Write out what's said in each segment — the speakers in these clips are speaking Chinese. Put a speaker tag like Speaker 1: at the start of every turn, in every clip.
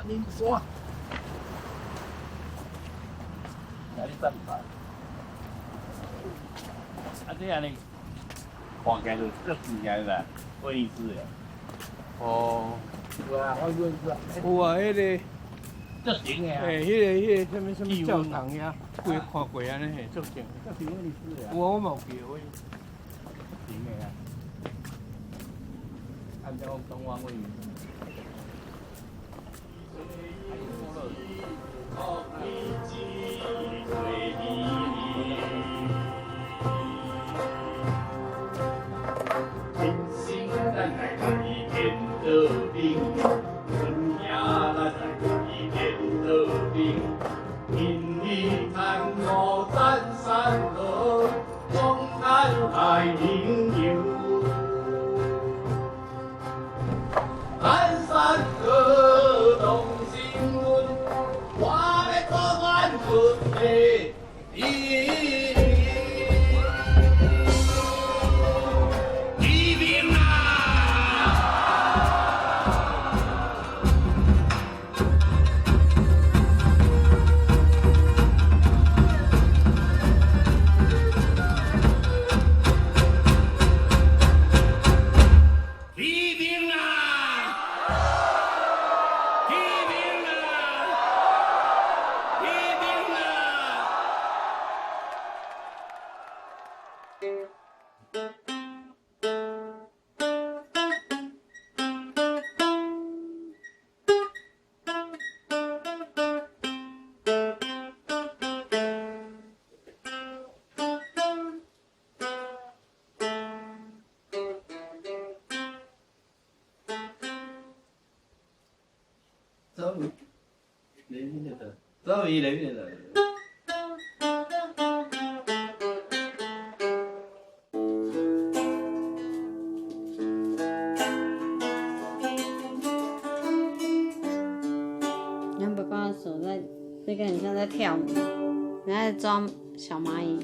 Speaker 1: 林山，哪里站牌？啊，这样呢，看起来就这新鲜的，威尼斯的。
Speaker 2: 哦，
Speaker 1: 有啊，我认识啊。
Speaker 2: 有啊，迄个，
Speaker 1: 这型的啊。
Speaker 2: 迄个什么教堂呀，有看过安尼嘿，足正。
Speaker 1: 这是威尼斯的啊。
Speaker 2: 我冇记过。
Speaker 1: 型的啊。按照东方威尼斯。海明游，南山河动新闻，我要做阮本地黎明啊！Sorry, lấy rồi.
Speaker 3: 你看，爸爸的手在，这个很像在跳舞，人家在抓小蚂蚁。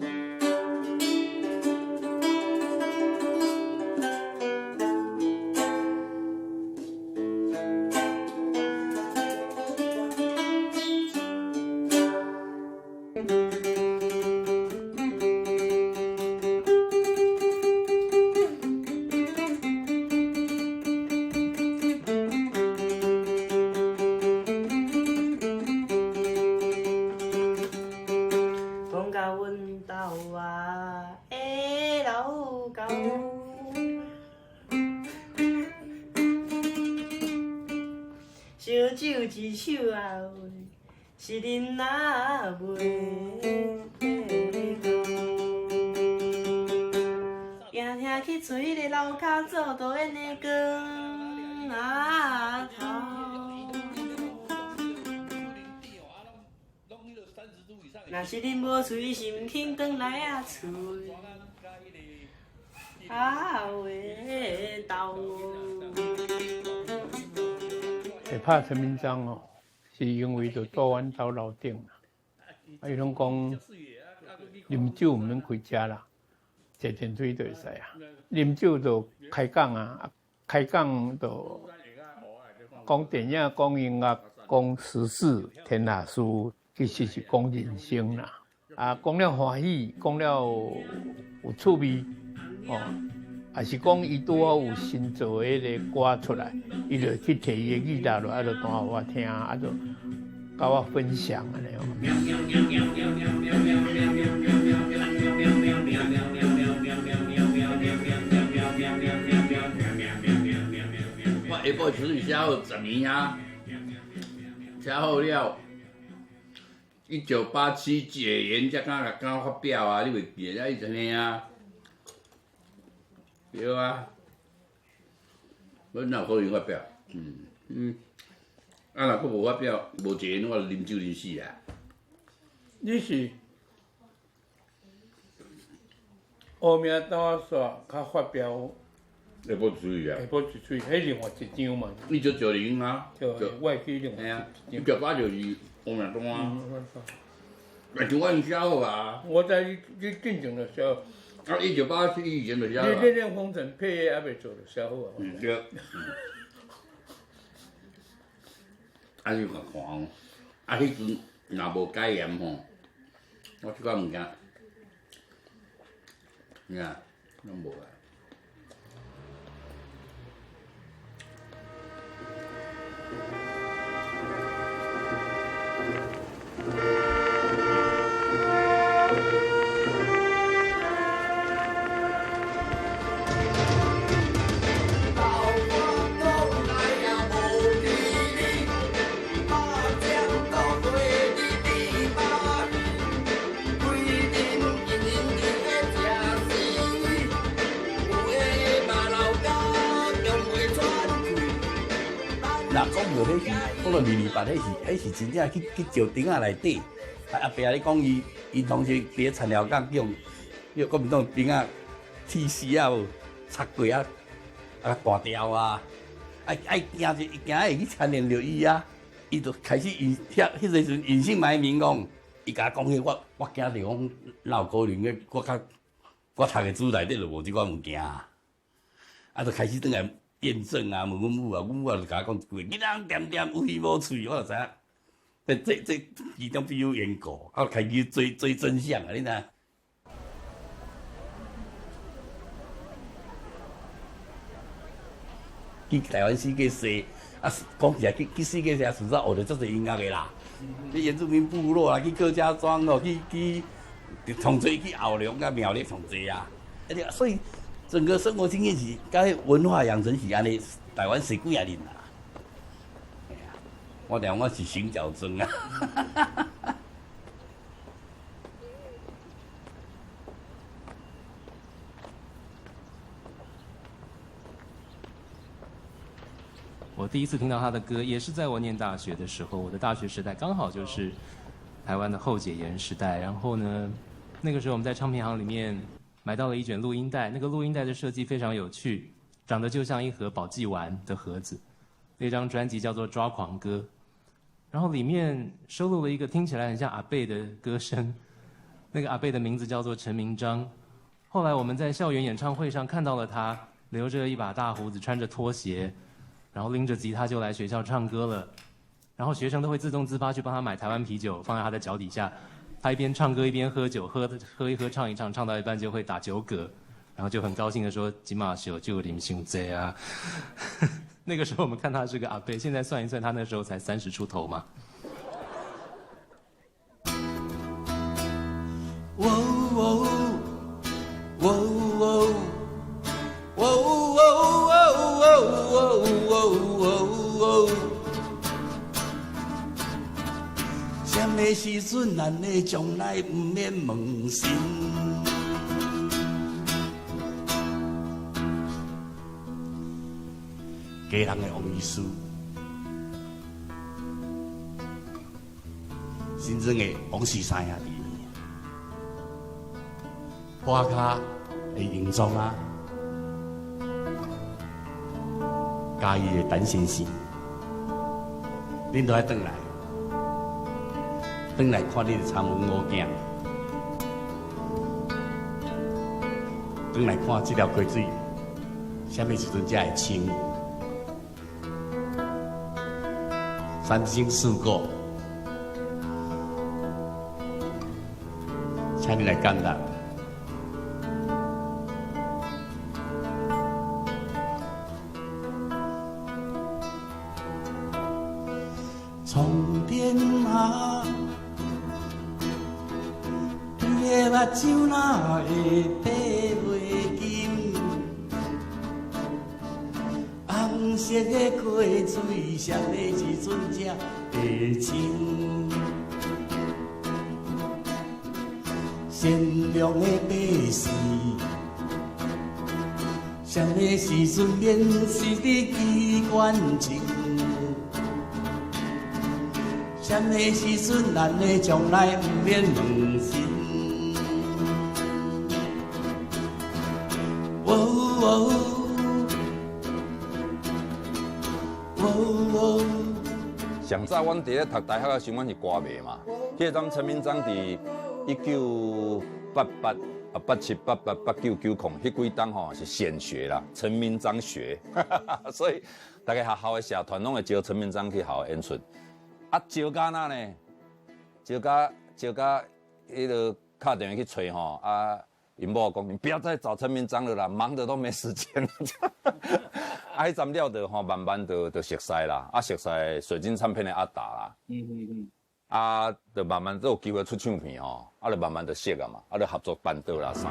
Speaker 3: 烧酒一手啊，是恁阿妹。行行去找迄个楼骹做导演的光啊头。若是恁无喙，是毋肯转来啊厝。啊喂，豆
Speaker 2: 会拍陈明章哦，是因为就住阮兜楼顶啦。啊，伊拢讲啉酒毋免开车啦，坐电梯就会使啊。啉酒就开讲啊，开讲就讲电影、讲音乐、讲时事、天下事，其实是讲人生啦。啊，讲了欢喜，讲了有趣味哦。也是讲伊拄好有新做的迄个歌出来，伊就去摕伊的吉他落，啊，就弹互我听，啊，就甲我分享安尼哦。
Speaker 1: 我下晡出去写好10年啊，写好了，1987解严才敢发表啊，你袂记得？伊10年啊。对啊，阮哪有可能发表？啊，若佫无发表，无一个我啉酒啉死啊！
Speaker 2: 你是后面等我说，较发表
Speaker 1: 下晡出去啊！
Speaker 2: 下晡一喙，迄另外一张嘛。
Speaker 1: 1990啊，
Speaker 2: 对，我会记另外。
Speaker 1: 嘿啊，1989就是后面段啊。但是我已经写好啊。
Speaker 2: 我知你进前就写。
Speaker 1: 啊，1987以前就写好。
Speaker 2: 你练风尘配还袂做就写好啊。
Speaker 1: 对。还是甲看哦。啊，迄阵若无戒严吼，我即款物件，你看拢无啊。
Speaker 4: 那讲到迄是，讲到228，迄是真正去石顶仔内底。阿伯你讲伊当时伫咧田寮港叫国民党兵仔铁丝啊无插过啊断掉啊，行一行会去牵连着伊啊，伊就开始迄时阵隐姓埋名讲，伊甲我讲迄我惊着讲哪有可能个我读个书内底就无即款物件啊，就开始转来。验证啊，问阮母啊，阮母啊就甲我讲一句，你人点点有理无趣，我就知影。这其中必有缘故，我开始追真相啊，你知？去台湾世界说啊，讲起来去世界上实在学着足侪音乐的啦。去原住民部落啊，去客家庄哦，去上侪去后龙啊、苗栗上侪啊，所以。整个生活经验是，甲文化养成是安尼，台湾十几啊年啦。哎呀，我讲我是行脚僧啊。
Speaker 5: 我第一次听到他的歌，也是在我念大学的时候。我的大学时代刚好就是台湾的后解严时代。然后呢，那个时候我们在唱片行里面。买到了一卷录音带，那个录音带的设计非常有趣，长得就像一盒保济丸的盒子。那张专辑叫做《抓狂歌》，然后里面收录了一个听起来很像阿贝的歌声，那个阿贝的名字叫做陈明章。后来我们在校园演唱会上看到了他，留着一把大胡子，穿着拖鞋，然后拎着吉他就来学校唱歌了。然后学生都会自动自发去帮他买台湾啤酒，放在他的脚底下。他一边唱歌一边喝酒，喝一喝唱一唱，唱到一半就会打酒嗝，然后就很高兴的说：“今嘛酒就啉伤济啊。”那个时候我们看他是个阿伯，现在算一算，他那时候才30出头嘛。
Speaker 4: 什么时阵，咱的将来不免问心。家人的王医师，新庄的王氏三兄弟，花卡的营庄啊，嘉义的陈先生，恁都爱转来。转来看你的参文五囝，转来看这条溪水，什么时阵才会清？三星四果，请你来感染。从天下。你的目睭哪会闭袂紧？红色的溪水，什么时阵才会清？善良的百姓，什么时阵免失你机关情？什么时阵咱的将来不免问心？
Speaker 6: 上早阮伫咧读大学的时候，阮是歌迷嘛。迄张陈明章伫1988、87、88、89、90，迄几档吼是显学啦，陈明章学，所以大家学校的社团拢会招陈明章去校演出。啊，招家那呢？招家，迄个打电话去找吼啊。因某讲，你不要再找陈明章了啦，忙得都没时间了。啊，迄站了的吼，慢慢就熟悉啦，啊，熟悉水晶唱片的阿达啦。啊，就慢慢都有机会出唱片吼，啊，就慢慢就熟啊嘛，啊，就合作办桌啦啥。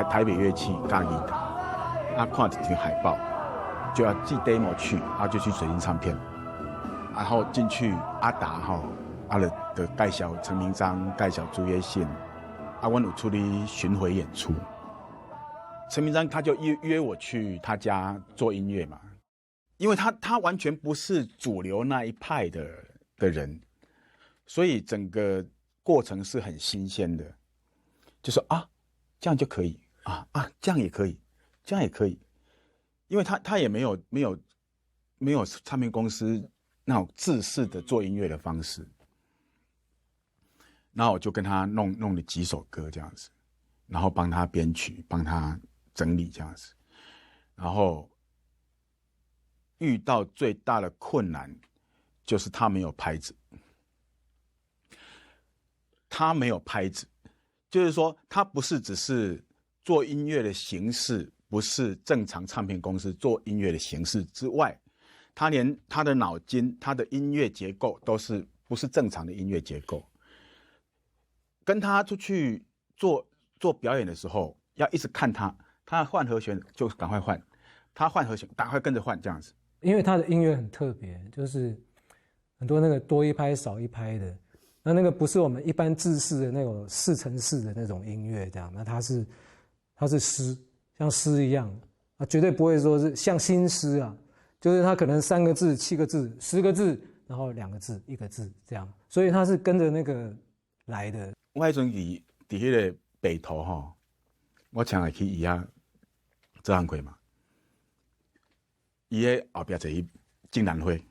Speaker 7: 台北乐器加吉他，啊，看一张海报，就要寄 demo 去，啊，就去水晶唱片，然后进去阿达吼，啊就介绍陈明章，介绍朱约信，啊，我有出去巡回演出，陈明章他就约我去他家做音乐嘛，因为他完全不是主流那一派的人，所以整个过程是很新鲜的，就说啊，这样就可以。这样也可以，这样也可以，因为他也没有唱片公司那种制式的做音乐的方式，然后我就跟他弄了几首歌这样子，然后帮他编曲，帮他整理这样子，然后遇到最大的困难就是他没有拍子，就是说他不是只是做音乐的形式，不是正常唱片公司做音乐的形式之外，他连他的脑筋、他的音乐结构都是不是正常的音乐结构。跟他出去做表演的时候，要一直看他换和弦就赶快换，他换和弦赶快跟着换这样子。
Speaker 8: 因为他的音乐很特别，就是很多那个多一拍少一拍的，那个不是我们一般制式的那种4/4的那种音乐这样，那它是诗，像诗一样啊，绝对不会说是像新诗啊，就是它可能3个字、7个字、10个字，然后2个字、1个字这样，所以它是跟着那个来的。
Speaker 7: 我迄阵伫迄个北投吼，我常会去伊遐做工课嘛，伊个后壁坐伊金兰辉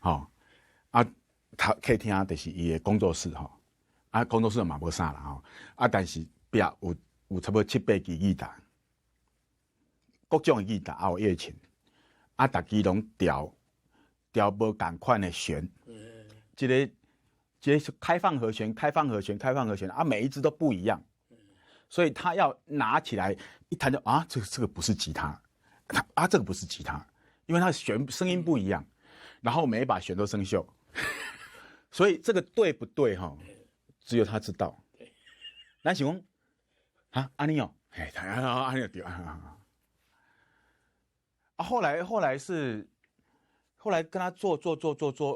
Speaker 7: 吼，啊，客厅就是伊个工作室吼，啊，工作室嘛无啥啦吼，啊，但是壁有差不多7、8支吉他，各种的吉他，还有乐琴，啊，逐支拢调无同款的弦，一个开放和弦，啊，每一支都不一样，所以他要拿起来一弹就啊，这个不是吉他，啊，这个不是吉他，因为它的弦声音不一样，然后每一把弦都生锈，所以这个对不对哈，只有他知道。咱想讲。安尼哦，安尼对啊。后来跟他做，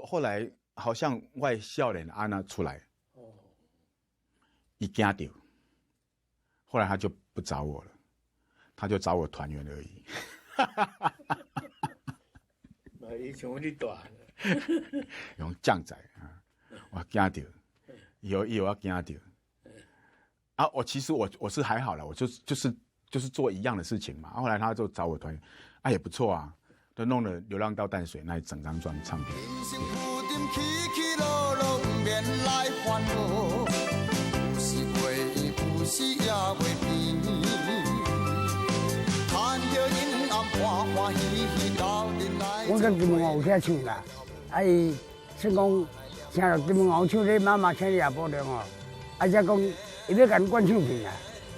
Speaker 7: 后来好像我少年安那出来，一惊到，后来他就不找我了，他就找我团员而已。
Speaker 2: 伊像你大，
Speaker 7: 用将仔啊，我惊到，以后我惊到。啊，其实我是还好了，我就是做一样的事情嘛。后来他就找我团员，啊也不错啊，都弄了《流浪到淡水》那一整张专辑唱片。
Speaker 9: 我跟金门后车唱啦，啊伊算讲听到金门后唱咧，妈妈听你也无着哦，啊则讲。伊要甲阮灌唱片啊！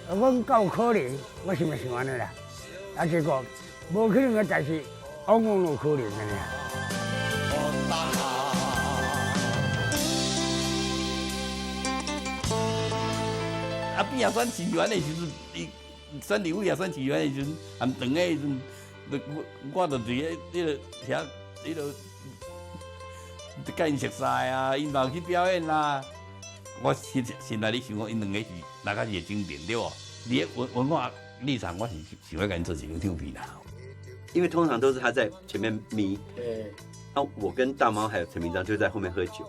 Speaker 9: 我够可能，我想安尼啦。啊，结果无可能个代志，往往有可能个呢。
Speaker 1: 啊，变也选市议员的时阵，伊选立委也选市议员的时阵，含长的时阵，我就伫迄遐迄个甲因熟识啊，因嘛去表演啦。我现在你想讲，因两个是哪个是会争辩对无？你文化立场，我是想要跟因做一张唱片啦。
Speaker 3: 因为通常都是他在前面咪，
Speaker 10: 啊，我跟大猫还有陈明章就在后面喝酒，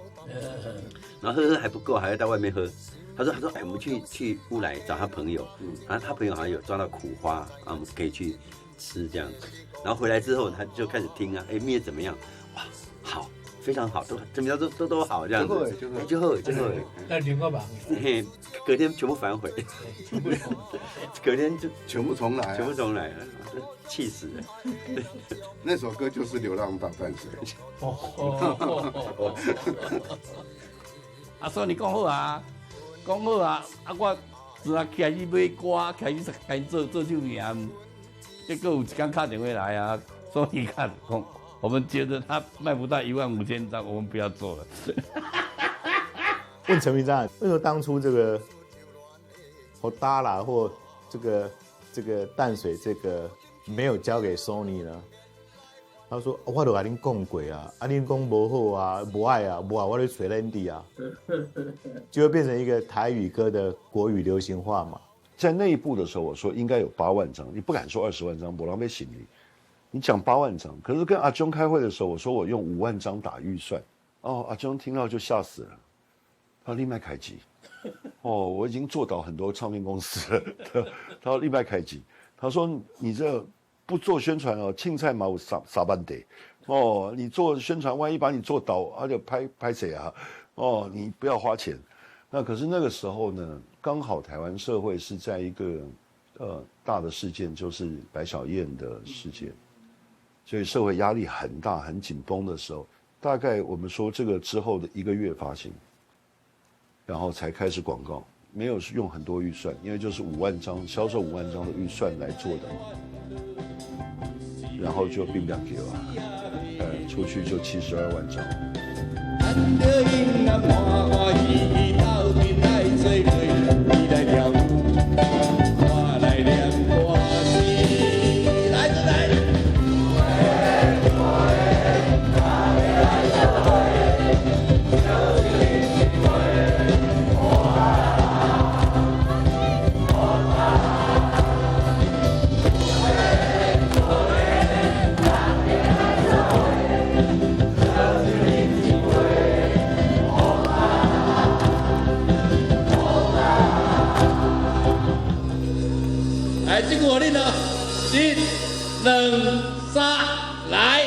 Speaker 10: 然后喝还不够，还要到外面喝。他说，哎，我们去乌来找他朋友，然后他朋友好像有抓到苦花，啊，我们可以去吃这样子。然后回来之后，他就开始听啊，哎，面怎么样？哇，好，非常好，都陈明章都好这样子，就喝。
Speaker 2: 那另外吧，
Speaker 10: 隔天全部反悔，隔天就
Speaker 11: 全部重来
Speaker 10: 了，气死了。
Speaker 11: 那首歌就是《流浪大淡水》。
Speaker 1: 啊，所以你讲好啊，我自然开始买歌，开始开做唱片，结果有一天打电话来啊，所以看，我们觉得他卖不到15000张，我们不要做了。
Speaker 12: 问陈明章，为什么当初这个或达拉或这个淡水这个没有交给 Sony 呢？他说：“我都跟恁讲过啊，恁讲不好啊，不爱啊，不爱我就吹咱地啊，就会变成一个台语歌的国语流行化嘛。”
Speaker 13: 在那一步的时候，我说应该有8万张，你不敢说20万张，不浪费行李。你讲8万张，可是跟阿中开会的时候，我说我用5万张打预算，哦，阿中听到就吓死了，他说立麦凯基，哦，我已经做到很多唱片公司了，他说立麦凯基，他说你这不做宣传哦，青菜嘛有撒班得，哦，你做宣传，万一把你做倒，他就拍谁啊？哦，你不要花钱。那可是那个时候呢，刚好台湾社会是在一个大的事件，就是白小燕的事件，所以社会压力很大、很紧绷的时候，大概我们说这个之后的1个月发行，然后才开始广告，没有用很多预算，因为就是5万张销售5万张的预算来做的嘛，然后就并不要给了，出去就72万张。
Speaker 1: 经过我令的1、2、3，来。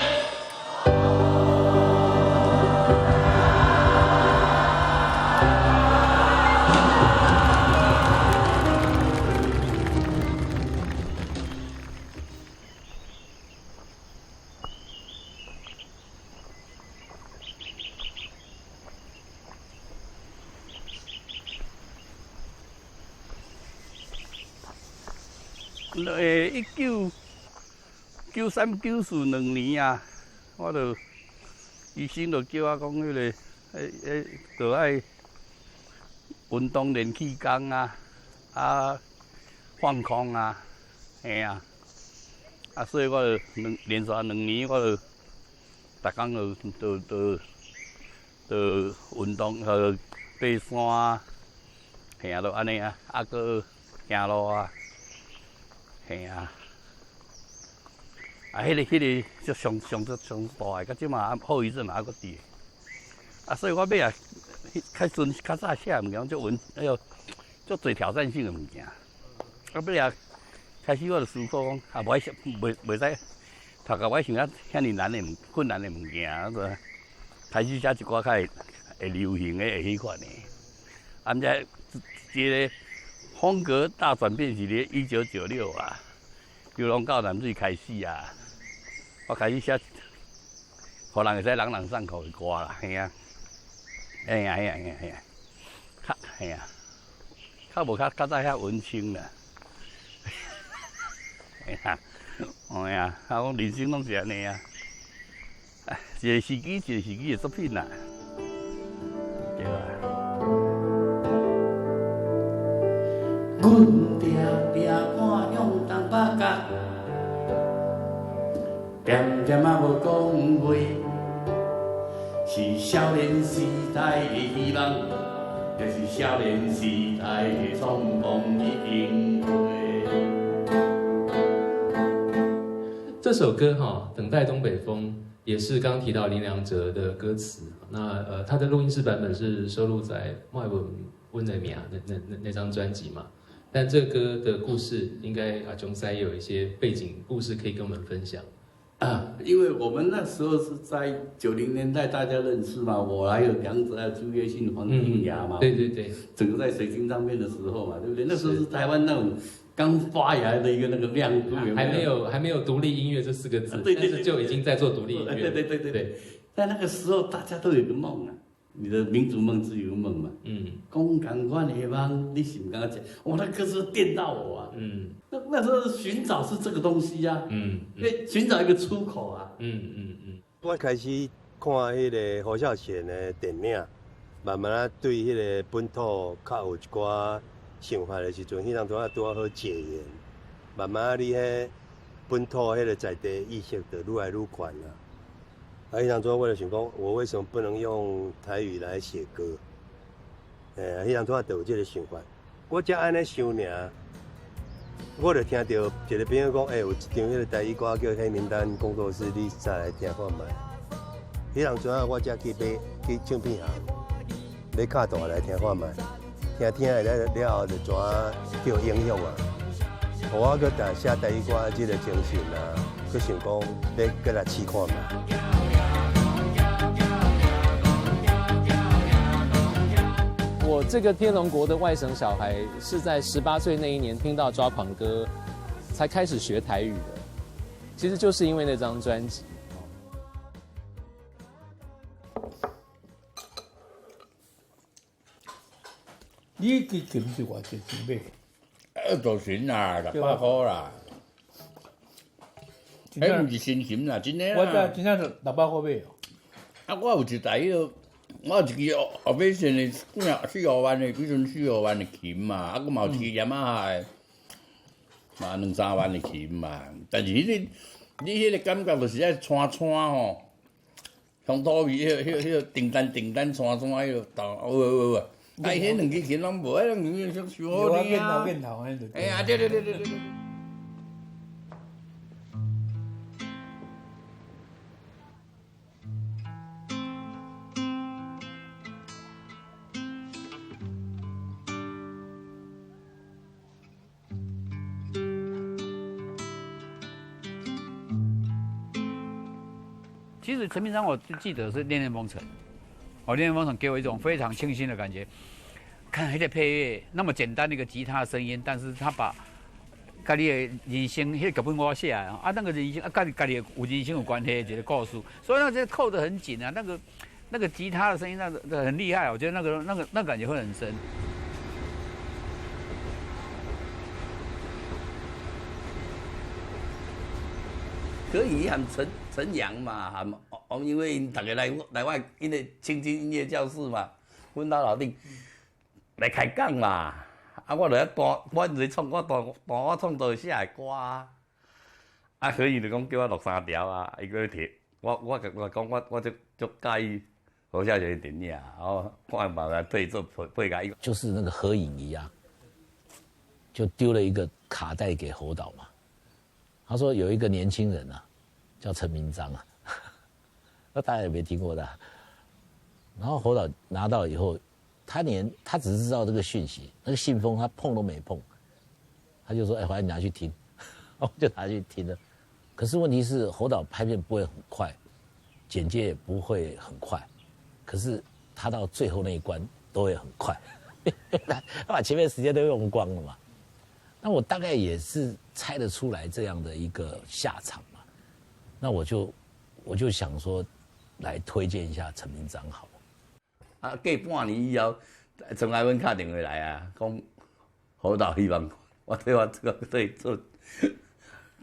Speaker 1: 1993、94、2年啊，我就医生就叫我讲迄个，就爱运动练气功啊，放空啊，嘿啊，所以我就连续2年，我就逐工就运动，爬山啊，嘿啊，就安尼啊，搁行路啊。嘿啊，迄个就上大个，到即嘛后遗症嘛还搁伫，所以我尾啊，较早写物件足足侪挑战性的物件，尾啊开始我就思考讲，袂使，头壳我想遐遐难的困难的物件，就开始写一寡较会流行的、会喜欢的，即个。风格大转变是咧1996啊，游龙到南水开始啊，我开始写，互人会使朗朗上口的歌啦，嘿啊，较无较早遐文青啦，嘿啊，讲人生拢是安尼啊，一个时机的作品啦，对啊。阮定定看向东北角，点点啊无讲话，是少年时代的希望，也是少年时代的冲动与敬畏。
Speaker 5: 这首歌等待东北风，也是刚刚提到林良哲的歌词。那他的录音室版本是收录在《麦文温的米亚》那张专辑嘛。但这歌的故事，应该阿中塞也有一些背景故事可以跟我们分享。
Speaker 1: 因为我们那时候是在90年代大家认识嘛，我还有梁子，还有朱月信、黄金雅嘛，
Speaker 5: 对对对，
Speaker 1: 整个在水晶唱片的时候嘛，对不对？那时候是台湾那种刚发芽的一个那个亮度，
Speaker 5: 还没有独立音乐这4个字，
Speaker 1: 对
Speaker 5: 但是就已经在做独立音乐。
Speaker 1: 对。但那个时候大家都有个梦啊，你的民族梦、自由梦嘛。公感官的梦，你是不刚刚讲？那歌是电到我啊。那时候寻找是这个东西啊。因为寻找一个出口啊。
Speaker 14: 我开始看迄个侯孝贤的电影，慢慢对迄个本土较有一寡想法的时阵，迄当拄啊好解严，慢慢你迄本土迄个在地意识就愈来愈悬啦。迄当初我就想讲，我为什么不能用台语来写歌？迄当初啊就有这个想法。我才安尼想尔，我就听到一个朋友讲，有一张迄个台语歌叫《黑名单工作室》，你再来听看卖。迄当初啊，我才去买去唱片行买卡带来听看卖，听下了后就怎叫影响啊？互我搁写台语歌这个精神啊，搁想讲要搁来试看卖。
Speaker 5: 我这个天龙国的外省小孩，是在18岁那一年听到抓狂歌，才开始学台语的。其实就是因为那张专辑。
Speaker 2: 你去琴是偌济钱买
Speaker 1: ？20钱啦，600块啦。迄毋是新琴啦，真诶啦。
Speaker 2: 我知，真正是600块买哦。
Speaker 1: 我有一台迄我有一支后尾线的4-5万的，迄阵4-5万的琴嘛，我嘛有一支雅马哈的，嘛2-3万的琴嘛。但是你迄个感觉就是爱穿吼，乡土味，迄个叮当穿迄个豆，迄2支琴拢无，迄2支琴伤好听啊。
Speaker 2: 变头安尼就。
Speaker 1: 哎呀，对。
Speaker 15: 其实陈明章，我记得是《恋恋风尘》，《恋恋风尘》给我一种非常清新的感觉。看那个配乐，那么简单的一个吉他的声音，但是他把家己的人生迄个剧本我写啊，那个人生跟家己有人生有关系的一个故事，所以那这扣得很紧啊。那个吉他的声音，那个很厉害，我觉得那感觉会很深。
Speaker 1: 可以喊陈阳嘛，喊因为大家来我因为青青音乐教室嘛，阮老弟来开讲嘛，我就咧我一创我创作写的歌啊，可以就讲叫我录3条啊，伊个摕我讲我就介意侯孝贤的电影，看把它对做配甲伊。
Speaker 16: 就是那个合影仪啊，就丢了一个卡带给侯导嘛。他说有一个年轻人啊，叫陈明章啊，那大家也没听过的。然后侯导拿到以后，他只是知道这个讯息，那个信封他碰都没碰，他就说：“哎，回来你拿去听。”我就拿去听了。可是问题是，侯导拍片不会很快，剪接也不会很快，可是他到最后那一关都会很快，他把前面时间都用光了嘛。那我大概也是猜得出来这样的一个下场嘛，那我就想说，来推荐一下陈明章好了。
Speaker 1: 过半年以后，陈爱文打电话来啊，讲侯导希望我对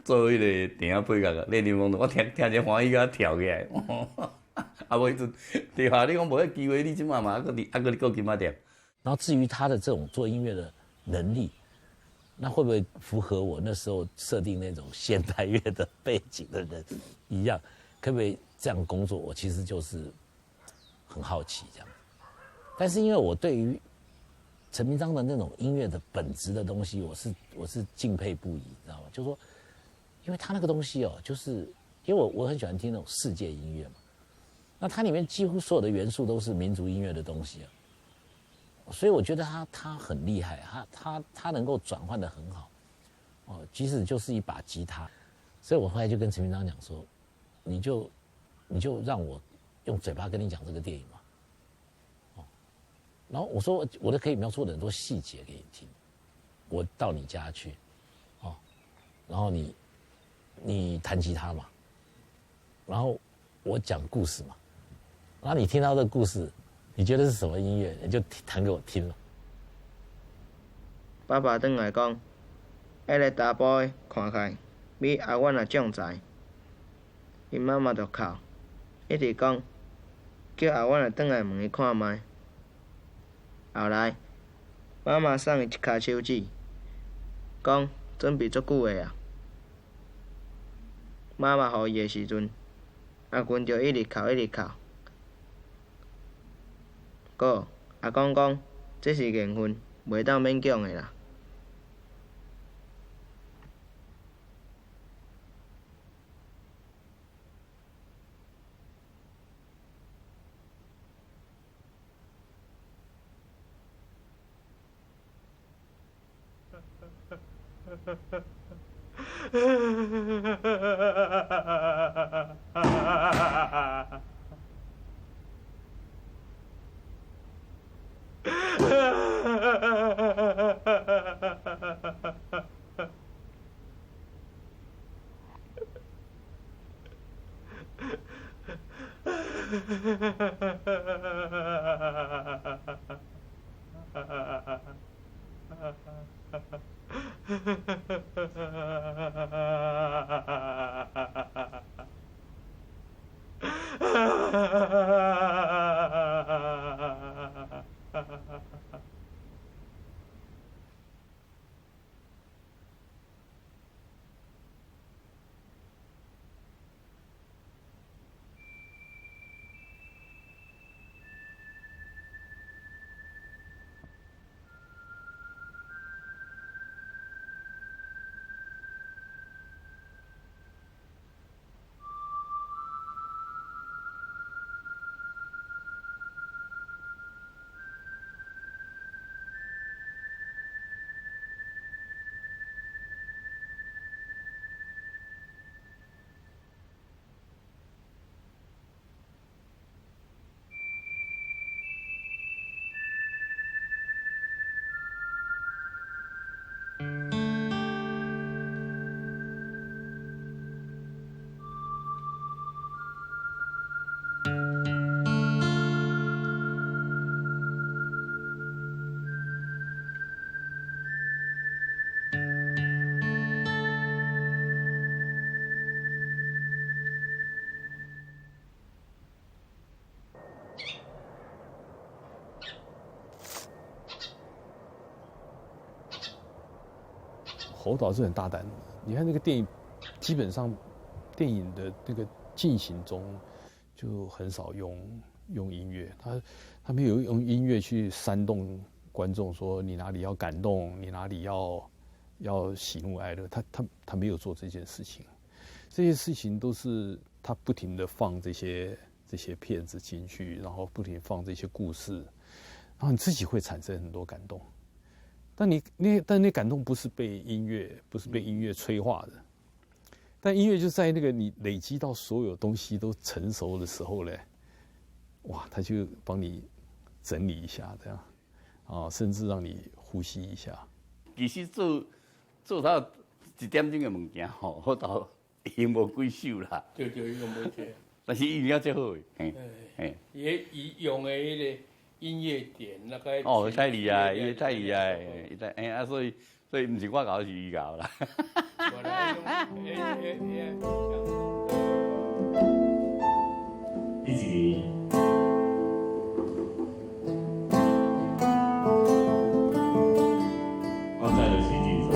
Speaker 1: 做迄个电影配角个，恋恋风尘，我听者欢喜甲跳起来。无迄阵对啊，你讲无迄机会，你即马嘛搁金马店。
Speaker 16: 然后至于他的这种做音乐的能力，那会不会符合我那时候设定那种现代乐的背景的人一样？可不可以这样工作？我其实就是很好奇这样。但是因为我对于陈明章的那种音乐的本质的东西，我是敬佩不已，你知道吗？就是说，因为他那个东西哦，就是因为我很喜欢听那种世界音乐嘛。那它里面几乎所有的元素都是民族音乐的东西啊，所以我觉得他很厉害，他能够转换得很好，哦，即使就是一把吉他，所以我后来就跟陈明章讲说，你就让我用嘴巴跟你讲这个电影嘛，哦，然后我说我都可以描述很多细节给你听，我到你家去，哦，然后你弹吉他嘛，然后我讲故事嘛，然后你听到这个故事，你觉得是什么音乐，你就弹给我听了。
Speaker 17: 爸爸转来讲，迄个查甫的看起来比阿阮也壮才，因妈妈就哭，一直讲叫阿阮也转来问伊看卖。后来妈妈送伊一卡手指，讲准备足久的啊。妈妈予伊的时阵，阿君就一直哭一直哭。个阿公讲，这是缘分，袂当勉强的啦。
Speaker 18: 侯导是很大胆的。你看那个电影，基本上电影的那个进行中就很少用音乐，他没有用音乐去煽动观众说你哪里要感动，你哪里要喜怒哀乐，他没有做这件事情。这些事情都是他不停的放这些片子进去，然后不停放这些故事，然后你自己会产生很多感动。但那感动不是被音乐催化的，但音乐就在那个你累积到所有东西都成熟的时候呢，哇，他就帮你整理一下，这样啊，甚至让你呼吸一下。
Speaker 1: 其实做到一点钟的物件吼，我都用无几首啦。
Speaker 2: 对，用无几。
Speaker 1: 但是音乐最好诶，
Speaker 2: 嘿，伊用的迄个音乐点那个
Speaker 1: 哦，太厉害，伊太厉害，所以唔是我搞，是伊搞啦。
Speaker 19: 第几年？我在了徐静做，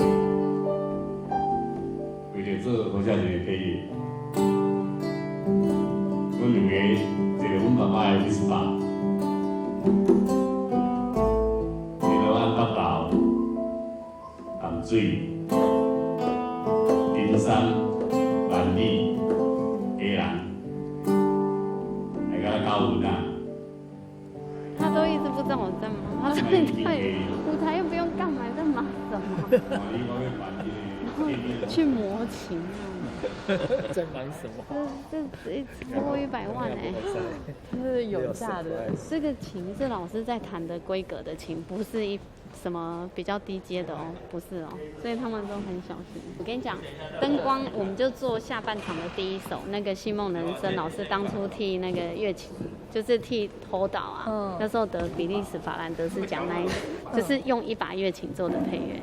Speaker 19: 为了做侯孝贤的配乐，阮两个坐了阮爸爸的18。淡水、金山、万里、
Speaker 20: 知道我在忙。他说对，舞台又不用干嘛，在忙什么？然后去模琴啊。
Speaker 21: 在忙什么？
Speaker 20: 这超过100万哎！
Speaker 21: 这是有价的。
Speaker 20: 这个琴是老师在弹的规格的琴，不是什么比较低阶的哦，不是哦，所以他们都很小心。我跟你讲，灯光我们就做下半场的第一首，那个戏梦人生老师当初替那个乐器，就是替头导啊，那时候得比利时法兰德斯奖那一，就是用一把乐琴做的配乐。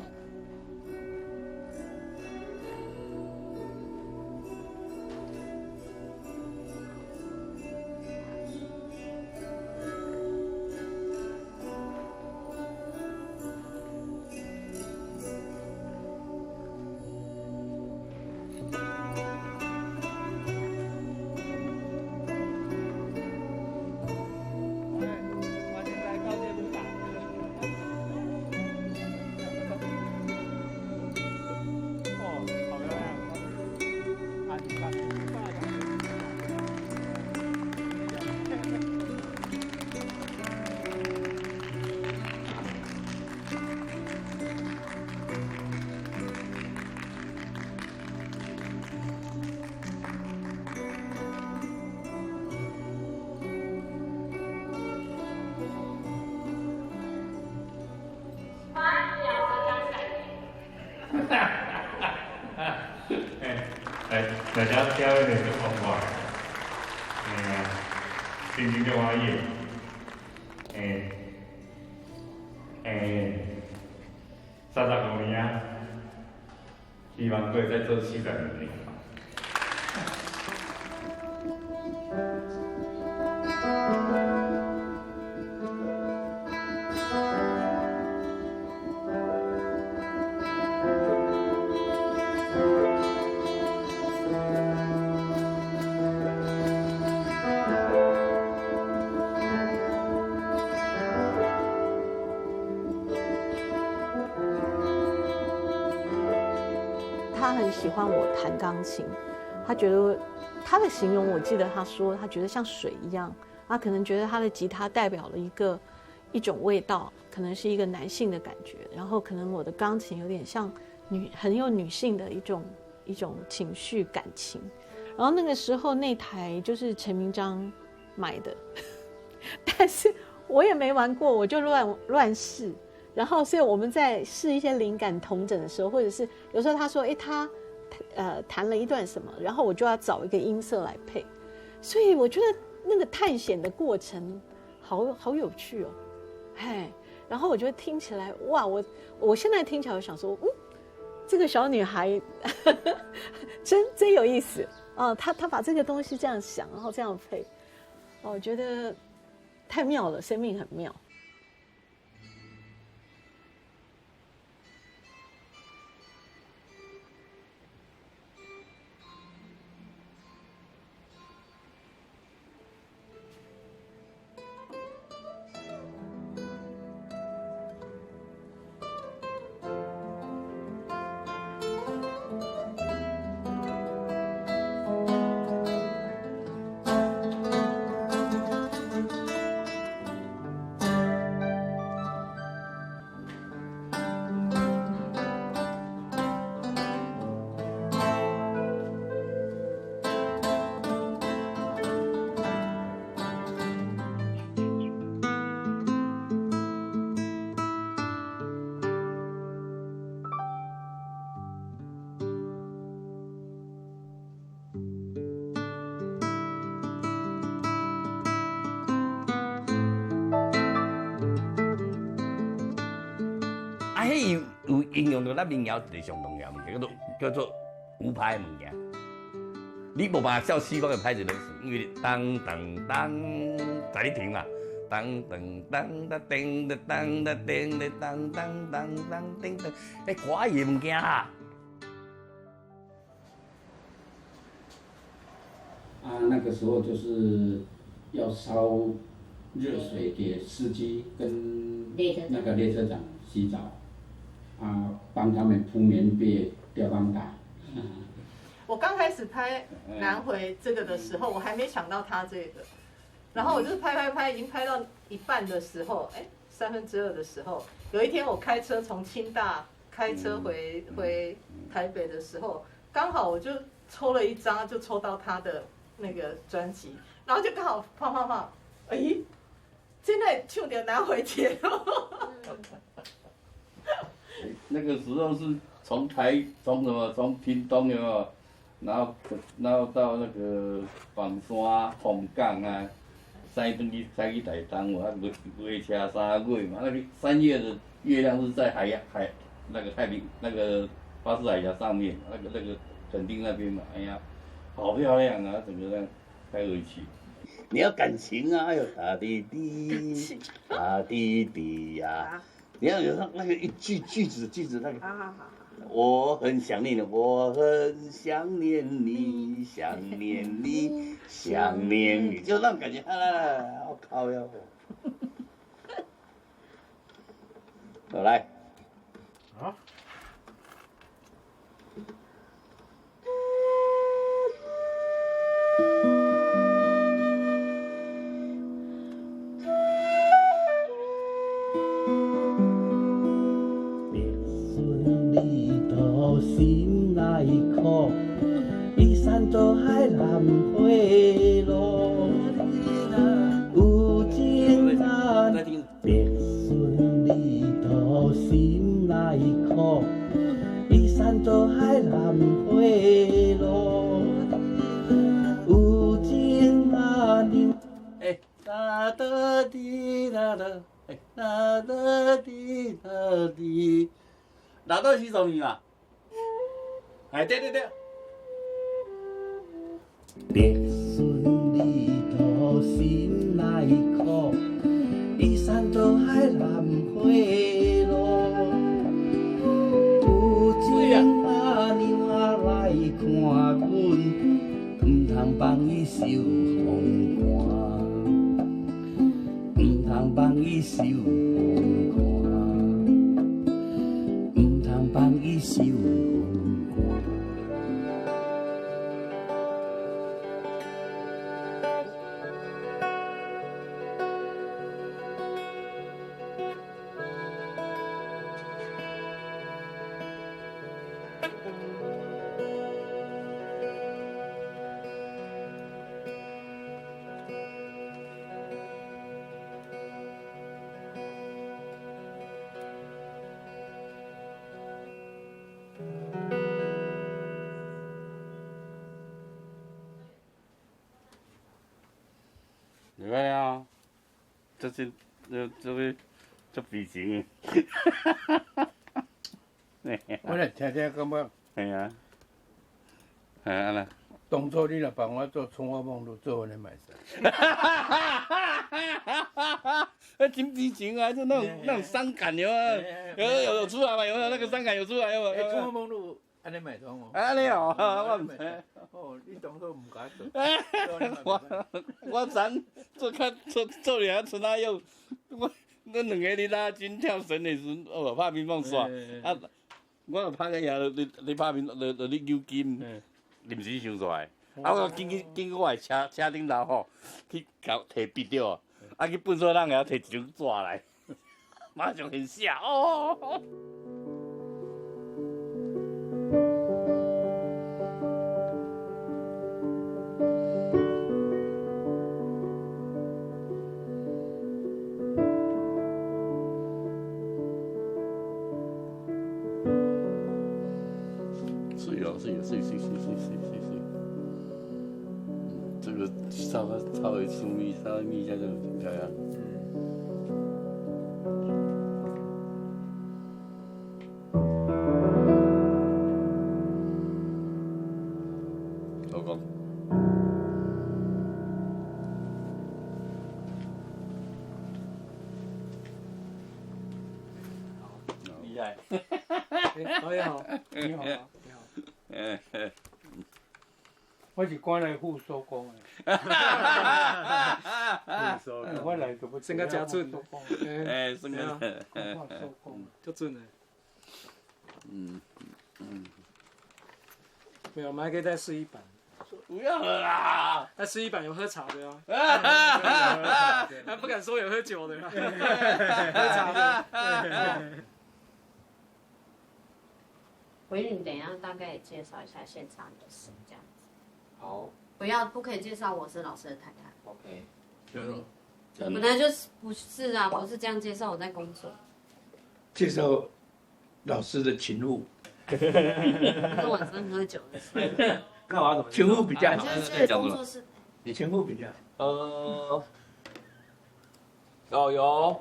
Speaker 19: 大家挑的是方法，心情就欢喜，30公里啊，希望可以再做40年。
Speaker 22: 他很喜欢我弹钢琴，他觉得他的形容，我记得他说他觉得像水一样，他可能觉得他的吉他代表了一种味道，可能是一个男性的感觉，然后可能我的钢琴有点像很有女性的一种情绪感情。然后那个时候那台就是陈明章买的，但是我也没玩过，我就乱试。然后，所以我们在试一些灵感统整的时候，或者是有时候他说，他弹了一段什么，然后我就要找一个音色来配。所以我觉得那个探险的过程好有趣哦，嘿。然后我觉得听起来，哇，我现在听起来我想说，这个小女孩真有意思啊！她把这个东西这样想，然后这样配，我觉得太妙了，生命很妙。
Speaker 1: 迄有应用到咱民谣一个上重要物件，叫做舞拍的物件。你无办法照西方的拍子来算，因为当当当在你停嘛，当当当当叮的当的叮的当当当当叮的，迄歌艺物件啊。
Speaker 23: 那个时候就是要烧热水给司机跟那个列车长洗澡，帮他们铺棉被、吊钢带。
Speaker 22: 我刚开始拍南回这个的时候，我还没想到他这个，
Speaker 4: 然后我就是拍，已经拍到一半的时候，2/3的时候，有一天我开车从清大开车回台北的时候，刚好我就抽了一张，就抽到他的那个专辑，然后就刚好放，现在唱到拿回去了。
Speaker 1: 那个时候是从屏东有没有，然后到那个凤山、凤港啊，塞去台东，我月车3月嘛，那个3月的月亮是在那个太平那个巴士海峡上面，那个垦丁那边嘛，哎呀，好漂亮啊，整个这样开回去。你要感情啊，有大弟弟，大弟弟呀，你要有那个一句子那个。好。我很想念你，我很想念你，想念你，想念你，就那种感觉，好靠呀！好来，
Speaker 2: 好。
Speaker 6: 心内苦，依山倒海南回路，有情人别顺离途，心内苦，依山倒海南回路，有情人。
Speaker 1: 哒哒滴哒哒，哒哒滴哒滴，哪段是什么嘛？对。
Speaker 6: 别顺离途，心内苦，依山倒海南回路，有情阿娘来看阮，唔通放伊受风寒，唔通放伊受风寒，唔通放伊受。
Speaker 1: 厉害啊！这比情。
Speaker 2: 我来听听，感觉。
Speaker 1: 系啊。安啦。
Speaker 2: 当初你若帮我做《春花梦露》，做完你买啥？
Speaker 1: 真比情啊，就那种伤感有有出来嘛？有没有那个伤感有出来有没有？
Speaker 2: 《春花梦露》安尼买通哦。
Speaker 1: 安尼哦，我唔知。
Speaker 2: 哦，你当初唔敢做。
Speaker 1: 我昨做俩春仔药，咱两个咧拉筋跳绳的时阵，哦，拍乒乓耍，我就拍个遐，你拍乒，就你扭筋，临时想出来，我经过我的车顶头吼，去搞摕笔着，去粪扫人遐摕一张纸来，马上很写哦。是，这个稍微粗密，稍微密一下就很漂亮。老公。厉害。
Speaker 2: 导演好，你好，你好。我是赶来副手工的。我来就不。
Speaker 21: 生较真准。
Speaker 1: 生较。
Speaker 21: 手工，足准的。没有，我们还可以再试一版。
Speaker 1: 不要喝啊！
Speaker 21: 那吃一版有喝茶的啊，他不敢说有喝酒的，喝茶的。
Speaker 20: 维允，等一下大概也介绍一下现场的事，这样子。
Speaker 7: 好。
Speaker 20: 不可以介绍我是老师的太太。
Speaker 7: OK。
Speaker 20: 本来就是不是啊，不是这样介绍我在工作。
Speaker 7: 介绍老师的勤务。
Speaker 20: 是晚上喝酒的时候。
Speaker 7: 那我要怎么？勤务比较好。
Speaker 20: 就是工作室。
Speaker 7: 你勤务比较好。有。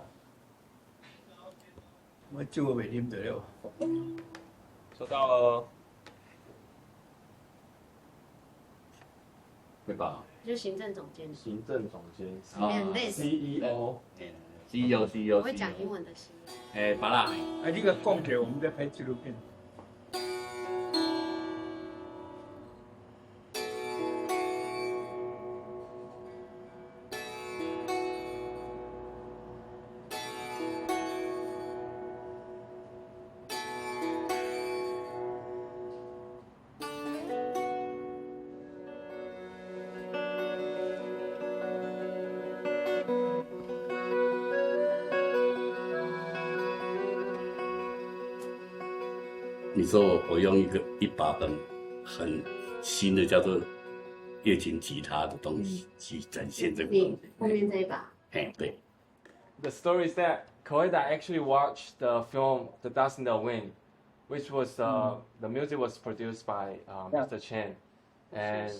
Speaker 7: 我酒未啉得了。收到了。对吧？
Speaker 20: 就行政总监。
Speaker 7: 行政总监。
Speaker 20: 很类似。
Speaker 7: CEO。
Speaker 20: 我会讲英文的 CEO。
Speaker 7: 巴拉。你个讲起来，我们在拍纪录片。
Speaker 1: 你说我用一把很新的叫做乐琴吉他的东西去展现这个东西。
Speaker 20: 后面这一把。
Speaker 1: 对。
Speaker 8: The story is that Koeda actually watched the film The Dust in the Wind, which was the music was produced by Mr. Chen, and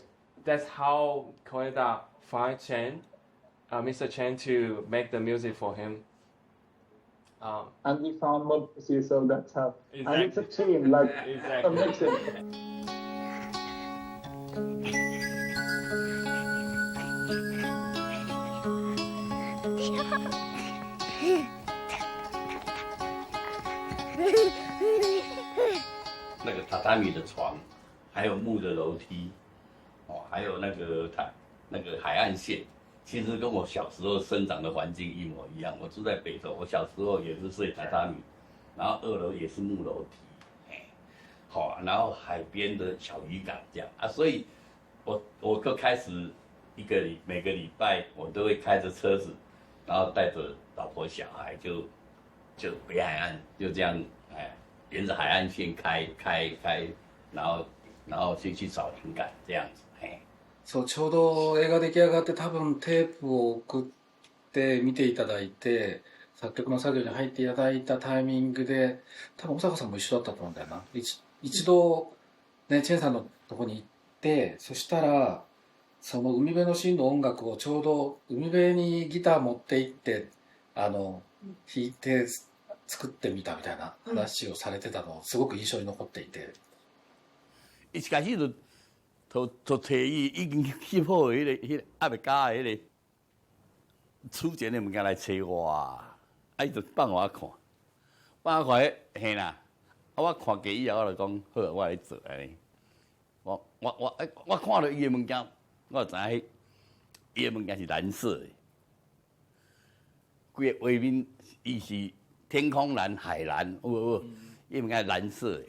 Speaker 8: that's how Koeda found Mr. Chen to make the music for him.
Speaker 9: And he found Mobutu, so that's how.
Speaker 8: Exactly.
Speaker 9: And it's a team, like
Speaker 8: Exactly.
Speaker 9: a mixing.
Speaker 1: 那个榻榻米的床，还有木的楼梯，还有那个海岸线。其实跟我小时候生长的环境一模一样。我住在北投，我小时候也是睡榻榻米，然后2楼也是木楼梯，好，然后海边的小渔港这样啊，所以我就开始每个礼拜我都会开着车子，然后带着老婆小孩就北海岸就这样沿着海岸线开，然后去找灵感这样子，
Speaker 21: そう、ちょうど映画出来上がって多分テープを送って見ていただいて、作曲の作業に入っていただいたタイミングで、多分小坂さんも一緒だったと思うんだよな。一度、ね、チェンさんのとこに行って、そしたら、その海辺のシーンの音楽をちょうど海辺にギター持って行って、弾いて作ってみたみたいな話をされてたのをすごく印象に残っていて。
Speaker 1: 一开始就摕伊已经翕好迄个还未加迄个出钱的物件来找我，伊就放我看，嘿啦，我看过以后我就讲好，我来做安尼。我看到伊的物件，我就知影伊的物件是蓝色的，规个画面伊是天空蓝、海蓝，伊物件是蓝色的。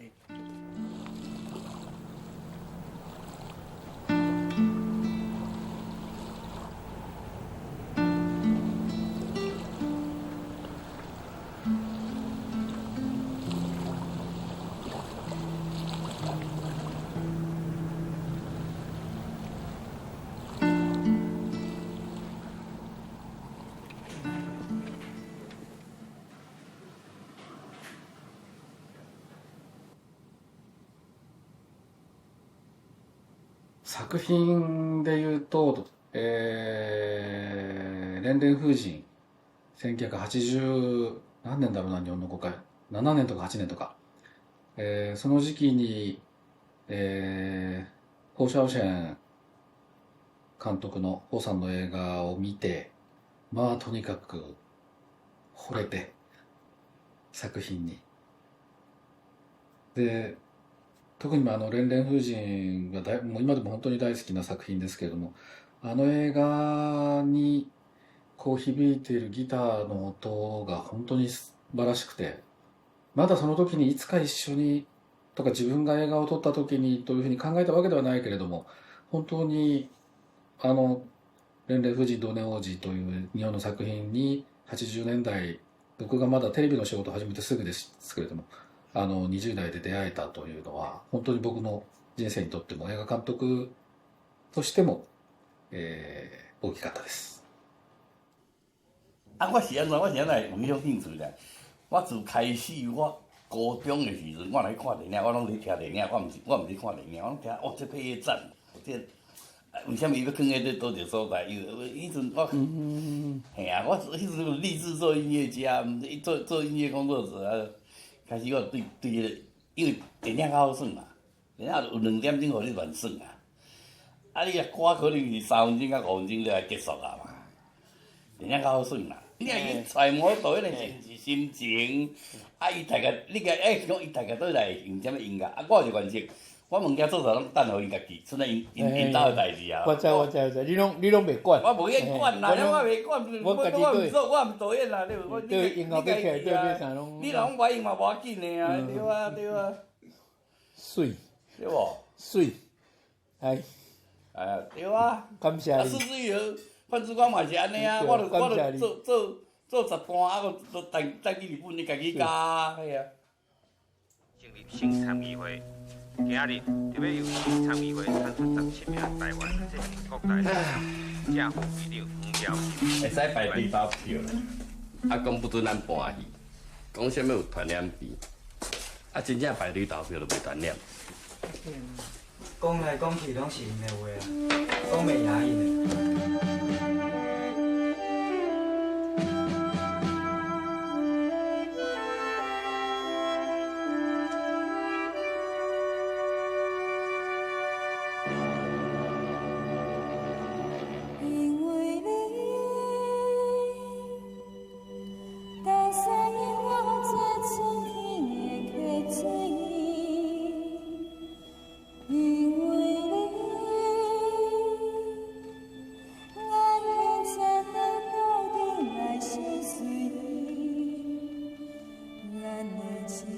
Speaker 21: 作品で言うと、連々風神、1980何年だろうな、日本の公開、7年とか8年とか、その時期に、ホウ・シャオシェン監督のホウさんの映画を見て、まあとにかく惚れて、作品に。で、特に連々風神がもう今でも本当に大好きな作品ですけれども、あの映画にこう響いているギターの音が本当に素晴らしくて、まだその時にいつか一緒にとか自分が映画を撮った時にというふうに考えたわけではないけれども、本当に年齢婦人同年王子という日本の作品に80年代僕がまだテレビの仕事を始めてすぐですけれども20代で出会えたというのは本当に僕の人生にとっても映画監督としても、大きかったです。
Speaker 1: 我是安怎有影响兴趣咧？我自开始我高中的时阵，我来看电影，我拢在听电影，我毋是看电影，我拢听这配乐赞，这为什么伊要放在倒一个所在？迄阵我，嘿啊，我迄阵立志做音乐家，做音乐工作者啊。开始我对迄个，因为电影较好耍嘛，电影有2点钟互你乱耍啊。啊，你歌可能是3分钟到5分钟就来结束啊嘛。电影较好耍嘛，你若去揣摩导演的心情，啊，伊大概你甲讲伊大概倒来用什么音乐，啊，我就原则，我物件做啥拢等互因家己，剩下因兜的代志啊。
Speaker 2: 我知，你拢袂管。
Speaker 1: 我无愿管啦，我袂管，我毋做，我毋导演啦，
Speaker 2: 对音乐要起来，对啥拢。
Speaker 1: 你若讲我音嘛无要紧的啊，对啊。
Speaker 2: 水，
Speaker 1: 对无？
Speaker 2: 水，哎
Speaker 1: 呀，对啊。
Speaker 2: 感谢你。
Speaker 1: 四之余，范志光嘛是安尼啊，我著做10半，啊，我带去日本，你家己教，嘿啊。
Speaker 3: 成立性参议会。今日特别由性参议会产出17名台湾这是国台政府议长黄耀新。
Speaker 1: 会使排队投票咧，啊，讲不准咱搬去，讲啥物有传染病，啊，真正排队投票就袂传染。
Speaker 10: 讲来讲去拢是因的话啊，讲袂赢因的。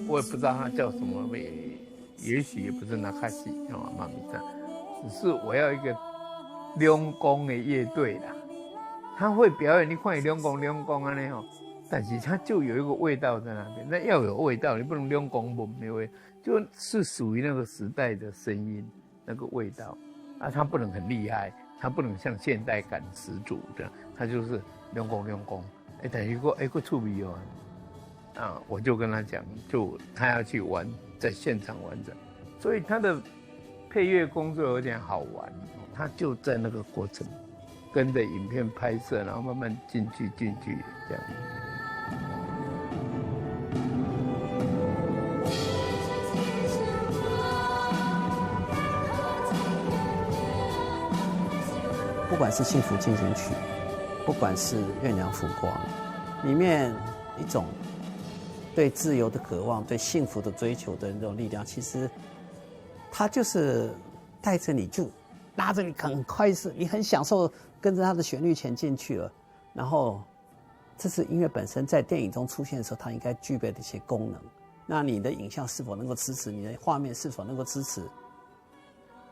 Speaker 2: 我也不知道它叫什么名，也许也不是那卡西啊，妈咪赞，只是我要一个两公的乐队啦，他会表演，你看你两公安尼吼，但是它就有一个味道在那边，那要有味道，你不能两公不没味，就是属于那个时代的声音那个味道啊，它不能很厉害，它不能像现代感十足的，它就是两公，但是个趣味哦。啊，我就跟他讲，就他要去玩，在现场完整，所以他的配乐工作有点好玩，他就在那个过程，跟着影片拍摄，然后慢慢进去这样。
Speaker 11: 不管是《幸福进行曲》，不管是《月亮浮光》，里面一种对自由的渴望、对幸福的追求的那种力量，其实它就是带着你，就拉着你很快速，你很享受跟着它的旋律前进去了。然后，这是音乐本身在电影中出现的时候，它应该具备的一些功能。那你的影像是否能够支持？你的画面是否能够支持？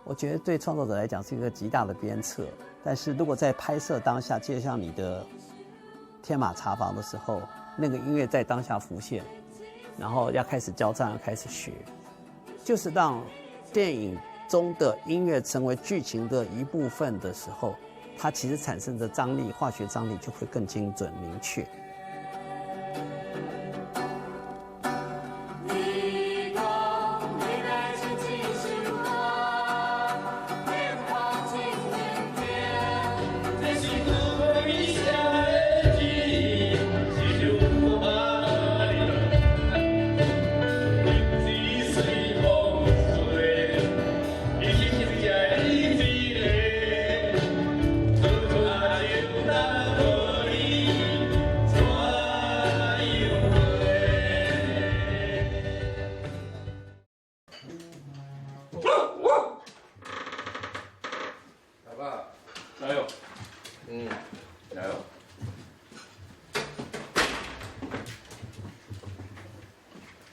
Speaker 11: 我觉得对创作者来讲是一个极大的鞭策。但是如果在拍摄当下，就像你的天马茶房的时候，那个音乐在当下浮现，然后要开始交战，要开始学，就是让电影中的音乐成为剧情的一部分的时候，它其实产生的张力，化学张力就会更精准明确。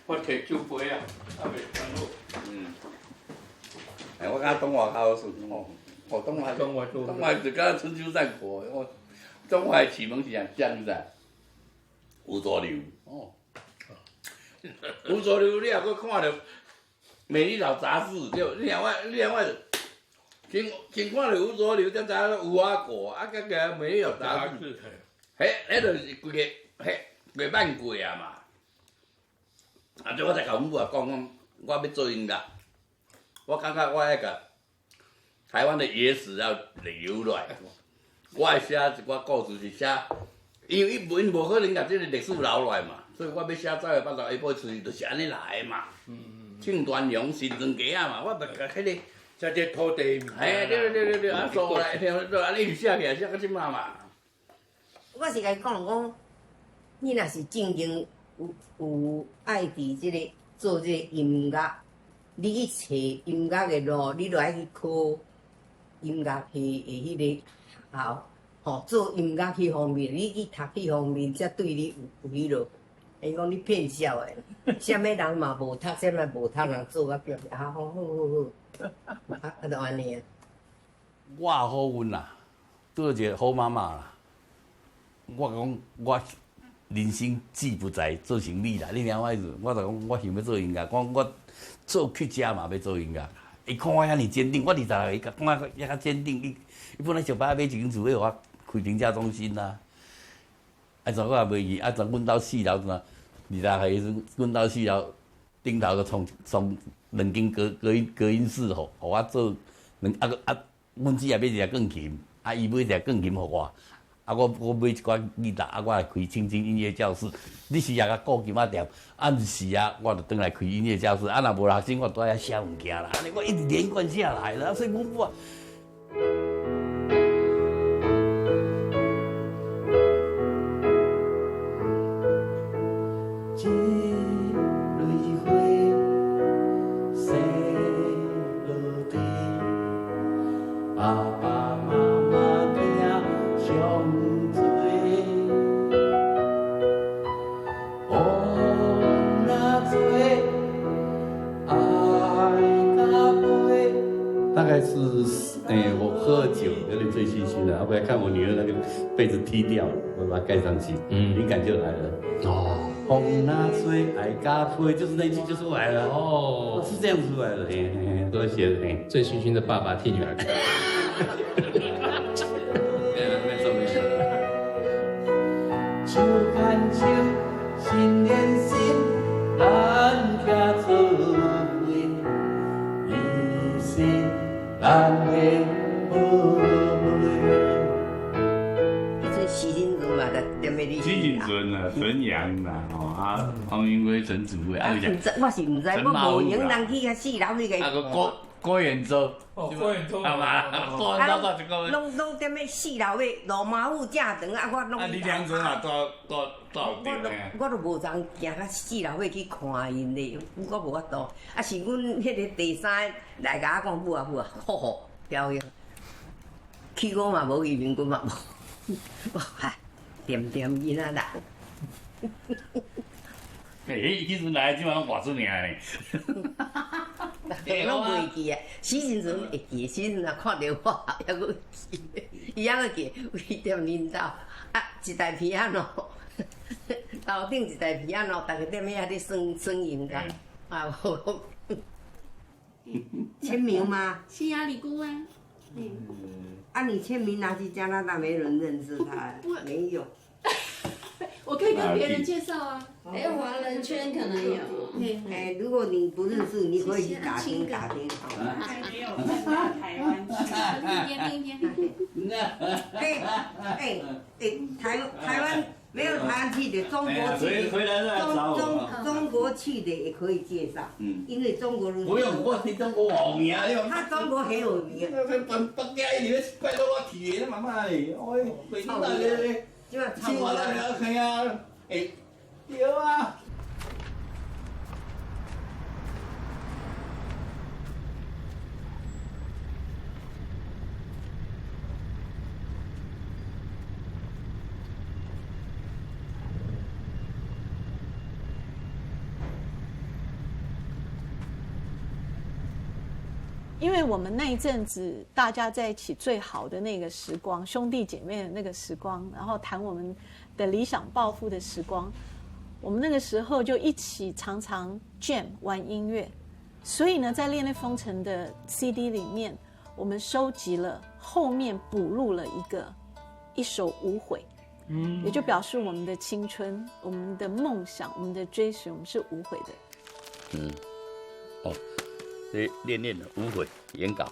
Speaker 1: 我摕酒杯啊，还袂穿好。我敢讲话较好顺吼。哦，东华就敢春秋战国，我东华启蒙是啥？你知？吴浊流哦，吴浊流，你也搁看着《美丽岛》杂志，对，你另外先看着吴浊流，才知影有啊过，啊，甲个《美丽岛》杂志，迄就是规个月漫过啊嘛。啊！即我才甲阮母也讲，我要做音乐，我感觉我迄个台湾的野史要留落来，我会写一寡故事是写，因为因无可能甲即个历史留落来嘛，所以我要写早下8日下晡出去，就是安尼来的嘛。庆端阳、新庄街啊嘛，我著甲迄个。
Speaker 2: 在这土地，
Speaker 1: 对，啊，做来，就安尼写起来，写到即马嘛。
Speaker 12: 我是甲伊讲，你若是正经有爱伫即个做即个音乐，你去找音乐的路，你就爱去考音乐系的迄个学校，吼，做音乐迄方面，你去读迄方面，才对你有迄落。伊讲你骗笑的，啥物人嘛无读，啥物无读人做啊，表啊，好，啊，就安尼啊。
Speaker 1: 我好运啦，做一个好妈妈啦。我讲我人生志不在做生意啦，你领我意思？我就讲我想要做音乐，讲我做曲家嘛要做音乐。伊看我遐尼坚定，我26岁，看我遐较坚定。伊本来想把买一间厝要我开评价中心啦，啊，怎我也袂去，啊，怎阮兜4楼嘛，26岁时阵，阮兜4楼顶头个创2间隔音室互我做，阮姊也买一只钢琴，啊，伊买一只钢琴互我。啊，我买一寡吉他，啊，我来开青青音乐教室。你是也甲顾金仔店，啊，毋是啊，我就转来开音乐教室。啊，若无学生，我都爱写物件啦。安尼我一直连贯下来了，所以阮母啊。大概是我喝了酒，有点醉醺醺的，后来看我女儿那个被子踢掉了，我把它盖上去，灵感就来了。哦，风那吹，爱加吹，就是那句就出来了。哦，是这样出来的，多谢。
Speaker 5: 醉醺醺的爸爸替女儿看。
Speaker 1: 没错。手牵手，心连心，咱徛做伙，一生。咱的
Speaker 12: 这徐金尊嘛，踮咧你。
Speaker 1: 徐金尊啊，陈阳啦，吼啊，黄云辉、陈祖伟，啊，
Speaker 12: 我是毋知，我无闲人去遐4楼去个。
Speaker 1: 啊，郭元洲，
Speaker 2: 郭元洲，
Speaker 1: 好嘛，郭元洲一个。
Speaker 12: 拢踮咧4楼个罗马虎正长，啊，我拢。啊，
Speaker 1: 李良尊啊，到顶个。
Speaker 12: 我都无通行到4楼去看因咧，我无法度。啊，是阮迄个第3来甲我讲，母啊，好表演。去我嘛无去，民军嘛无。哇，掂囡仔啦。
Speaker 1: 迄阵来即马拢外出尔呢。
Speaker 12: 拢袂记啊，徐金尊会记，徐金尊啊看到我，还佫记，伊还佫记，为踮恁兜啊，一台皮仔喏，楼顶一台皮仔喏，逐个踮遐咧算音乐，啊，签名吗？
Speaker 13: 是啊，李姑啊。
Speaker 12: 啊，你签名拿去加拿大，没人认识他，没有。
Speaker 13: 我可以跟别人介绍啊。华人圈可能有。
Speaker 12: 如果你不认识，你可以去打听。
Speaker 13: 还没有台湾去。
Speaker 12: 台湾没有台湾去的，中国去的，中国去的也可以介绍。因为中国人。
Speaker 1: 不用，我是中国有名。
Speaker 12: 他中国很有名。
Speaker 1: 北京伊咧拜托我去的，妈妈嘞，哎，北京那个。清华那边可以啊，有啊。
Speaker 22: 因为我们那一阵子大家在一起最好的那个时光，兄弟姐妹的那个时光，然后谈我们的理想抱负的时光，我们那个时候就一起常常 jam 玩音乐，所以呢，在《恋恋风尘》的 CD 里面，我们收集了后面补录了一首《无悔》，也就表示我们的青春、我们的梦想、我们的追寻，我们是无悔的。
Speaker 1: 这练练的无悔原稿，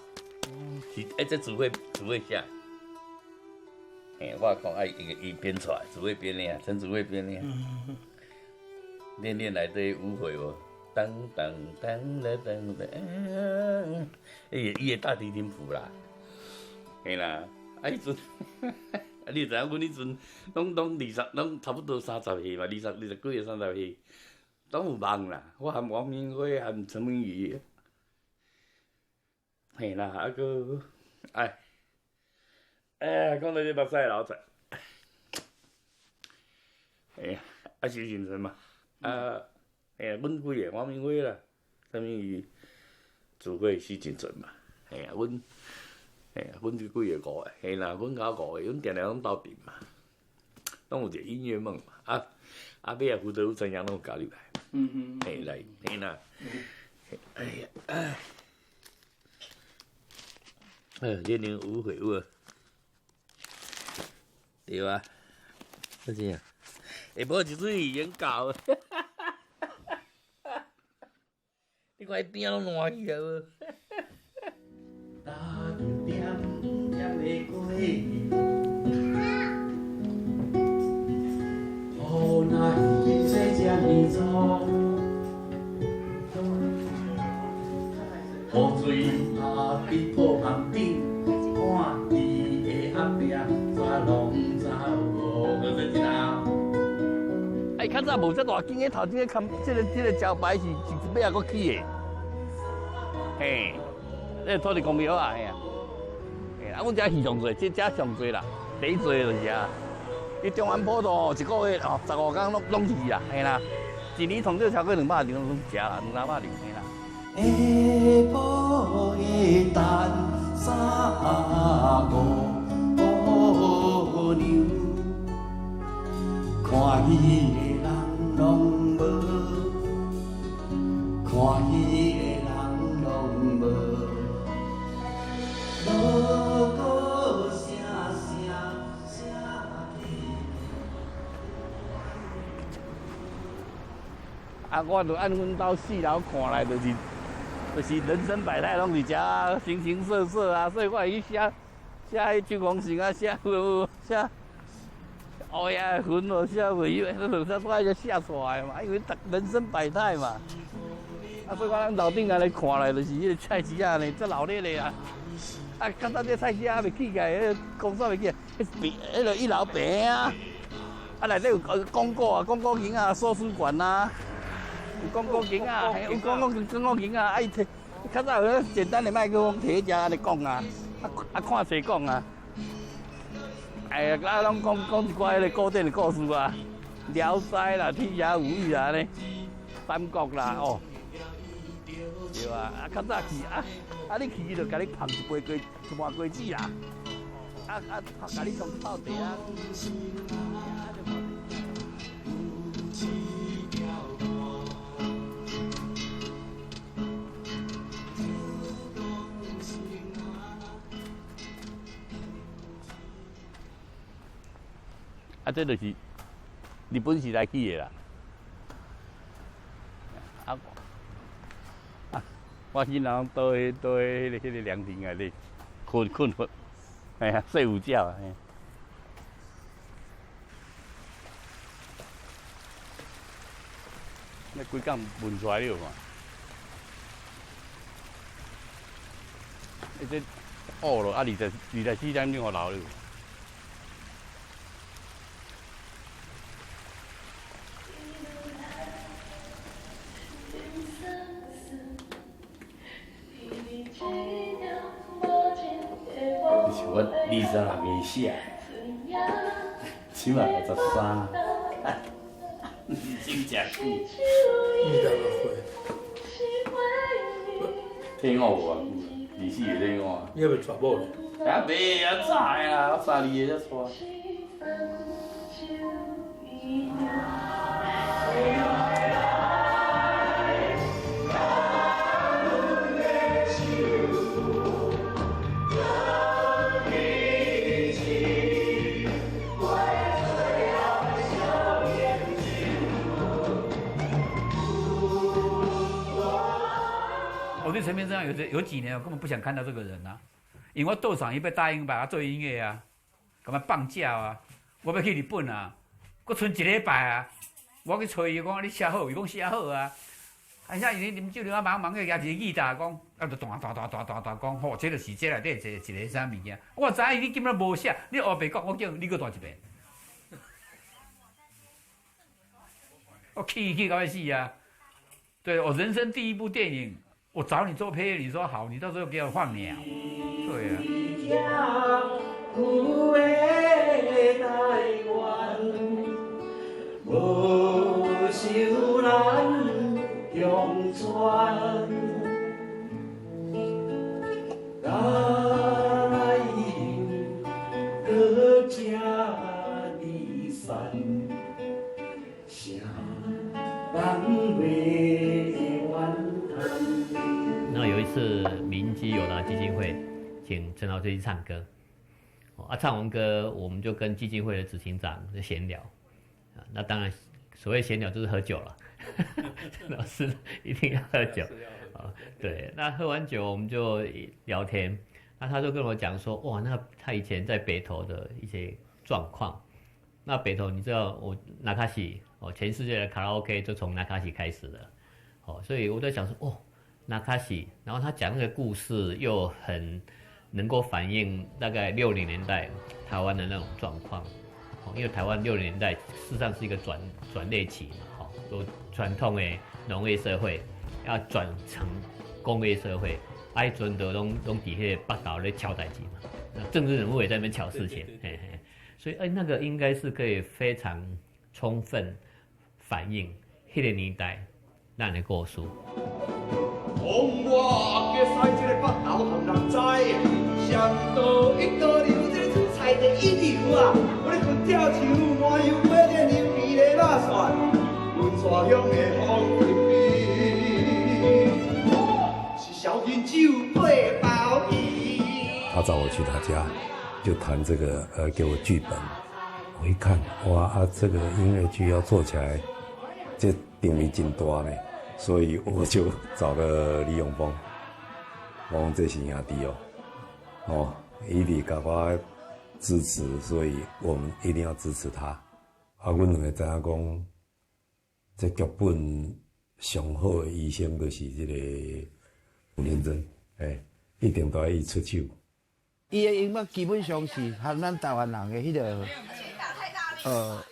Speaker 1: 是这只会写，我讲伊编出来，只会编的，陈只会编的，练练来这无悔哦，当当当啦当当，伊的大提琴谱啦，嘿啦，迄阵，你知影阮迄阵拢差不多30岁嘛，20几岁30岁，拢有梦啦，我含王明辉含陈明宇。嘿啦，个，讲到这目屎流出，是认真嘛？阮几个王明辉啦，啥物朱慧、施金纯嘛，阮这几个5个，阮甲5个，阮定定拢斗阵嘛，拢有一个音乐梦嘛，尾胡德武、陈阳拢有加入来，嘿啦，练练无悔有啊，对啊，是这样，无一水原稿，你看伊边拢烂去啊无？
Speaker 6: 无奈人生这么糟，雨水也比破旁顶，看伊的后壁怎拢走无？我说一道。
Speaker 1: 较早无遮大间个头前个这个招牌是尾仔搁起的，嘿，这土地公庙啊，嘿啊，阮遮戏上济，这遮上济啦，第一济就是啊。伊中安普渡一个月15天拢是啦，嘿啦，一年通少超过200场拢食啦，200场嘿啦。
Speaker 6: 下晡的蛋35姑娘，看戏的人拢无，看戏的人拢无，无个声声
Speaker 1: 我就按阮兜4楼看来，就是人生百态，拢是遮形形色色啊，所以我去写迄周光成啊，写乌鸦的魂哦，写袂有，都是我写出来嘛，因为人生百态嘛。所以我咱楼顶安尼看来，就是迄个菜市仔呢，足闹热的啊。较早这菜市仔袂起来，迄个公司袂起来，迄个1楼平啊，内底有广告啊，广告间啊，图书馆啊。有广告间啊，有广告间啊，伊摕较早有简单的麦克风摕遮安尼讲啊，看谁讲啊，拢讲一寡迄个古典的故事啊，《聊斋》啦，《天涯无语》啦，呢，《三国》啦，哦，对啊，较早去你去就甲你捧一盘果子啦，甲你冲泡茶啊。这就是日本时代起的啦。我先人倒迄个凉亭内底困，睡午觉啊。那规工闻出来了嘛？这乌了24点钟流了。我26个写，起码63，真正久。26岁，挺好啊，26第四个咧看。
Speaker 7: 你还未娶某咧？
Speaker 1: 啊未啊，早的啦，我32个才娶。
Speaker 14: 我对陈明章有几年我根本不想看到这个人啊，因为我斗场伊要答应把他做音乐啊，干嘛放假啊？我要去日本啊，我剩一礼拜啊，我去找伊讲你写好，伊讲写好啊。啊，像伊啉酒啉啊忙个，举一个吉他讲，啊就弹讲，吼，这就是这内底一个啥物件。我知影你根本无写，你后白讲，我叫你搁弹一遍，我气到要死啊！对我人生第一部电影。我找你做配乐，你说好，你到时候给我放鸟，对啊。
Speaker 15: 那有一次民基友达基金会请陈老师去唱歌，唱完歌我们就跟基金会的执行长就闲聊，那当然所谓闲聊就是喝酒了，陈老师一定要喝酒，对，那喝完酒我们就聊天，那他就跟我讲说，哇，那他以前在北投的一些状况，那北投你知道我纳卡西全世界的卡拉 OK 就从纳卡西开始的，所以我在想说，纳卡西，然后他讲那个故事又很能够反映大概60年代台湾的那种状况，因为台湾60年代事实上是一个转捩期嘛，由传统的农业社会要转成工业社会，爱阵的拢伫迄个北岛咧敲代志嘛，那政治人物也在那边敲事情，所以那个应该是可以非常充分反映迄个年代咱的故事。
Speaker 6: 讲我叫赛这个北岛同人知，上道一刀流这个出菜的一流啊！我咧去跳树，满油买点牛皮的肉蒜，文山乡的风味是小饮酒配包皮。
Speaker 16: 他找我去他家，就谈这个给我剧本。我一看，哇这个音乐剧要做起来，这定位真大呢。所以我就找了李永峰，我讲这是兄弟伊直甲我支持，所以我们一定要支持他。阮两个知影讲，这剧本上好的医生就是这个吴念真，一定都要伊出手。
Speaker 17: 伊的音乐基本上是和咱台湾人的迄个，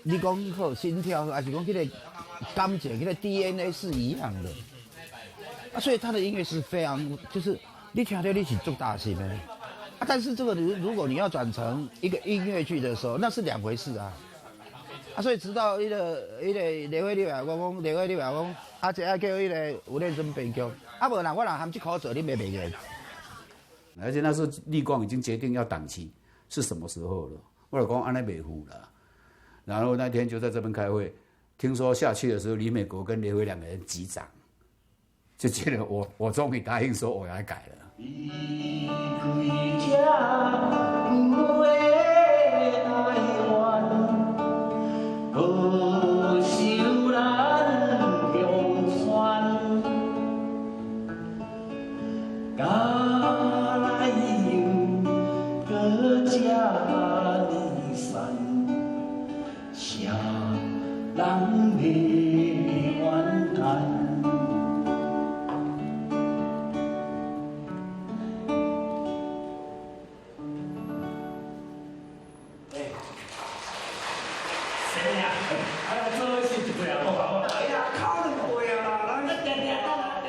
Speaker 17: 你讲好心跳，还是讲迄个感情，迄个 DNA 是一样的。所以他的音乐是非常，就是你听到你是做大心的。但是这个如果你要转成一个音乐剧的时候，那是两回事啊。所以直到迄个李慧你话，我讲李慧你话讲，这要叫迄个吴念真编剧，无人我人含这口做，你袂明个。
Speaker 24: 而且那时候立光已经决定要档期是什么时候了，我就讲安尼袂赴了。然后那天就在这边开会，听说下去的时候，李美国跟李慧两个人击掌，就觉得我终于答应说我要改了。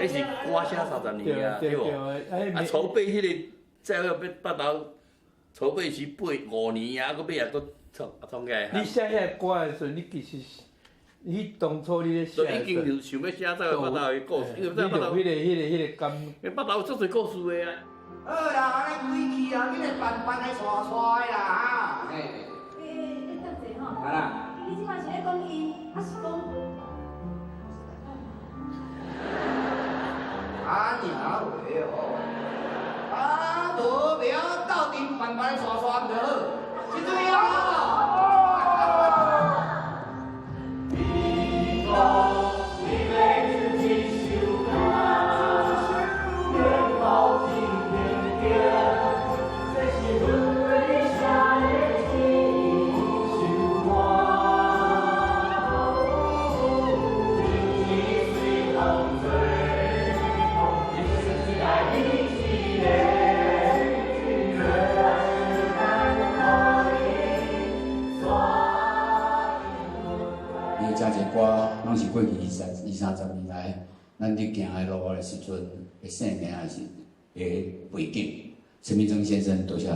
Speaker 1: 迄是歌写30年啊，对无？啊，筹备迄个在要北投筹备期5年啊，搁尾也搁创起来。
Speaker 2: 你写遐歌的时候，你其实你当初你咧写，
Speaker 1: 已经就想要写在北投的故事，因为在北投，
Speaker 2: 迄个感，
Speaker 1: 因为北投有足侪故事的啊。
Speaker 6: 好啦，安尼归去啊，恁来办来刷刷的啦，嘿。
Speaker 13: 你等者吼。
Speaker 6: 啊啦。
Speaker 13: 你即摆是咧讲伊，还是讲？
Speaker 6: 啊娘喂哦！啊，无袂晓斗阵办来刷刷就好，是这样哦。
Speaker 24: 歌拢是过去20-30年来，咱伫行的路的时阵的生命还是的背景。陈明忠先生，多谢。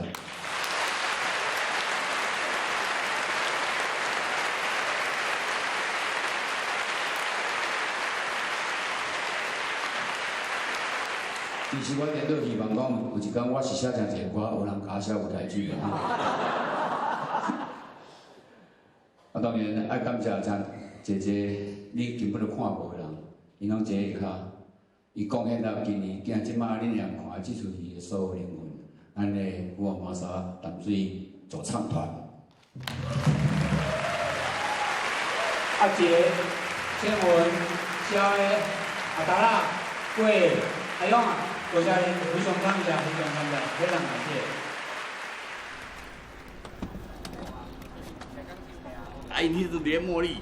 Speaker 24: 其实我点都希望讲，有一天我是写成一个歌，有人甲我写舞台剧的。啊，当然爱感谢姐姐，你根本就看无人，因拢坐喺骹，伊贡献到今年，今即马恁人看这出戏的所有灵魂，咱的福尔摩沙淡水主唱团。阿杰、千文、肖A、阿达拉、贵、阿勇啊，多谢你，非常感谢，非常感谢，非常感谢。
Speaker 1: 啊，因迄阵伫茉莉，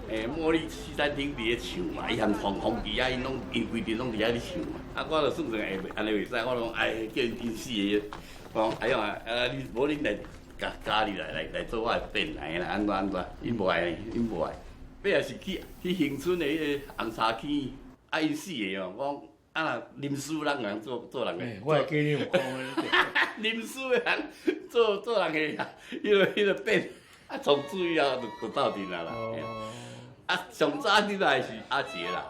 Speaker 1: 茉莉西餐厅伫咧唱嘛，伊含黄旗啊，因规阵拢伫遐咧唱嘛。啊，我就算算会安尼袂使，我讲叫因死个，我讲哎呀，你无恁来加入来做我的变来啦，安怎？因无爱，因无爱。尾也是去恒春的迄个红茶区，啊因死个哦，我讲啊林书人人做人个。
Speaker 2: 我会记你有讲的。
Speaker 1: 林书的人做人个，迄个变。啊，从此以后就斗阵啦啦。啊，上早你来是阿杰啦。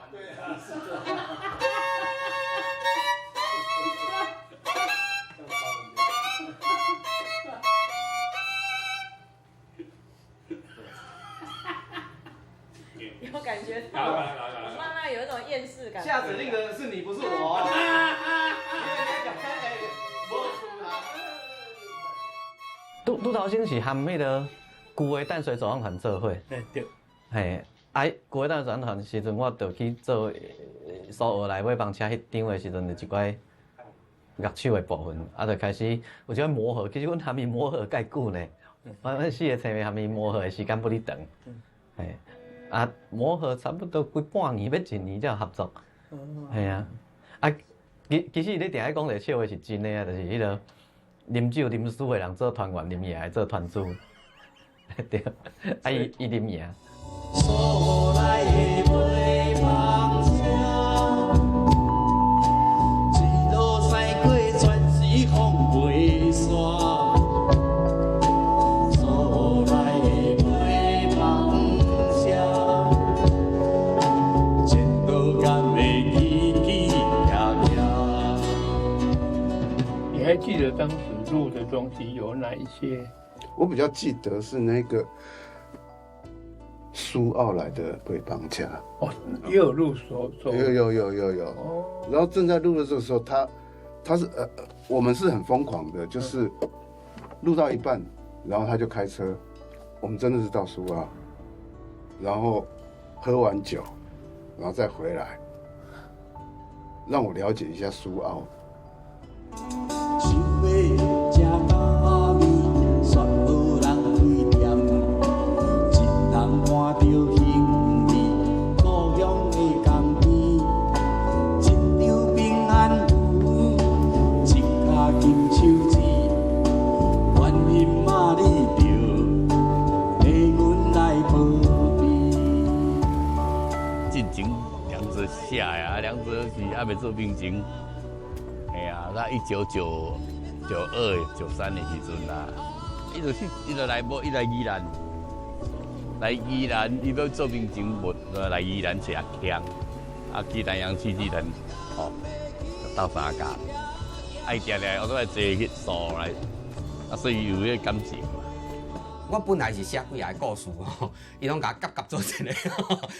Speaker 22: 有感觉到，慢慢有一种厌世感。
Speaker 6: 下指令的是你，不是我。
Speaker 4: 拄头先是含迄个。旧的淡水走访团做伙，
Speaker 2: 对，
Speaker 4: 嘿，旧的淡水走访团时阵，我就去做苏澳内尾帮车迄张的时阵，就一寡乐手的部分，啊，就开始有一寡磨合。其实阮含伊磨合介久呢，阮四个青妹含伊磨合的时间不哩长，嘿，啊，磨合差不多规半年要1年才合作，系啊，啊，其实你定爱讲一个笑话是真的啊，就是迄个啉酒啉输的人做团员，啉赢的做团主。对，啊伊啉赢。
Speaker 2: 你还记得当时录的东西有哪一些？
Speaker 18: 我比较记得是那个苏澳来的鬼帮家
Speaker 2: 哦，也有录手
Speaker 18: 有哦。然后正在录的这个时候，他是我们是很疯狂的，就是录到一半，然后他就开车，我们真的是到苏澳，然后喝完酒，然后再回来，让我了解一下苏澳。
Speaker 1: 写呀，梁泽是还袂做兵情，嘿啊，那1992、93的时阵啦，伊就来无，伊来宜兰，伊要做兵情，无来宜兰找枪，啊去南洋去日本，哦，就斗相共，爱定定我都来坐迄数来，所以有迄感情。
Speaker 8: 我本来是写几个故事吼，伊拢甲我夹做一个，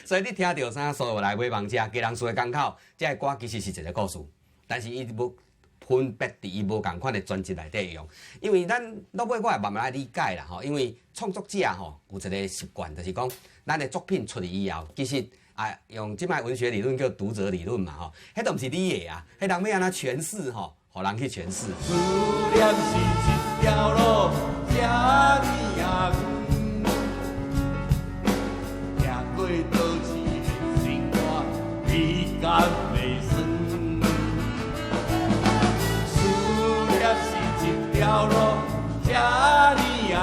Speaker 8: 所以你听到啥所有来买房车，家人厝的港口，这个歌其实是一个故事，但是伊无分别伫伊无共款的专辑内底用，因为咱落尾我也慢慢来理解啦吼，因为创作者吼有一个习惯，就是讲咱的作品出去以后，其实用即摆文学理论叫读者理论嘛吼，迄都毋是你的啊，迄人要安怎诠释吼，互人去诠释。
Speaker 6: 思念是一条路，这呢也远，行过倒市生活，比较袂酸。思念是一条路，这呢也远，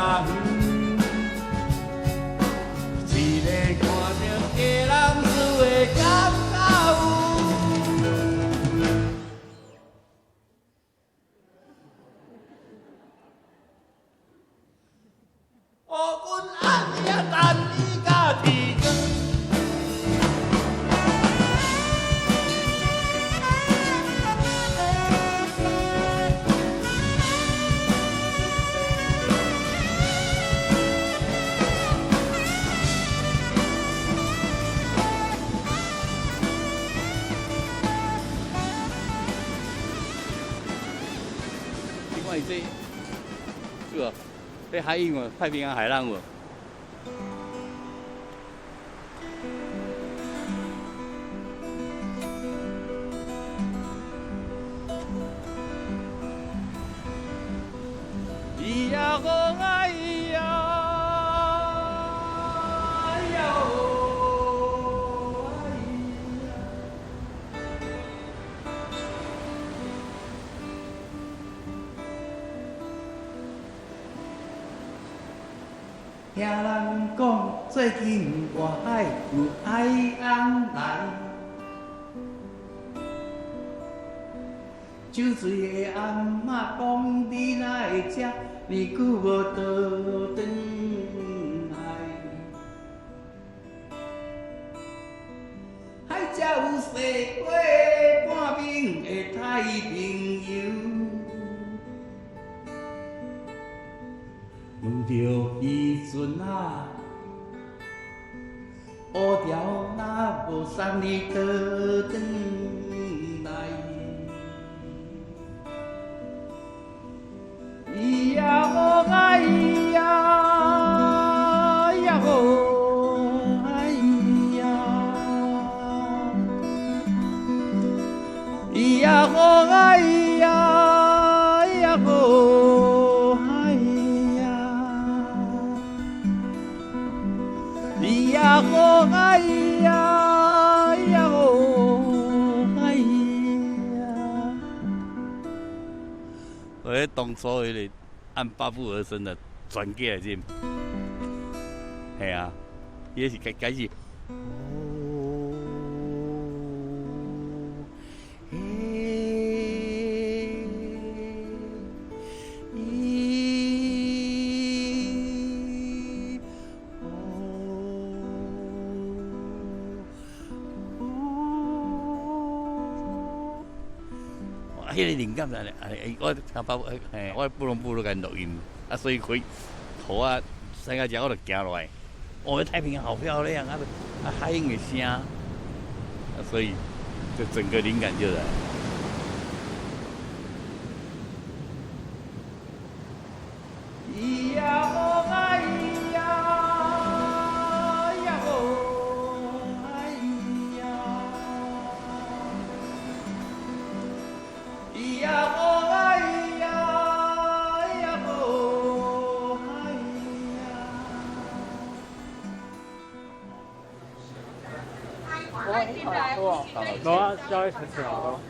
Speaker 6: 一个看着家人厝的感觉有。阮暗夜等你甲天光。
Speaker 1: 你看伊这个，这海印哦，太平洋海浪哦。咿呀吼哎呀，哎呀吼哎
Speaker 6: 呀。听人讲，最近外海有海翁来，酒醉的阿嬷讲你哪会这呢久无倒转来？海才有世过半面的太平洋。问着渔船啊，乌条若无送你倒转来？咿呀吼哎呀，呀吼哎呀，咿呀吼哎呀，呀吼哎呀，咿呀吼哎呀，呀吼哎呀。所以当初迄个按八部而生的传记来进，系啊，也是开始。迄个灵感在咧，我听爸爸，我不拢不甲录音，所以可以雨啊，生个只我就行落来。哦，太平洋好漂亮啊！海鹰的声，所以就整个灵感就来。咿呀吼哎呀，呀吼哎呀，咿呀吼哎呀，呀吼哎呀。
Speaker 2: 有啊，交易成本好多。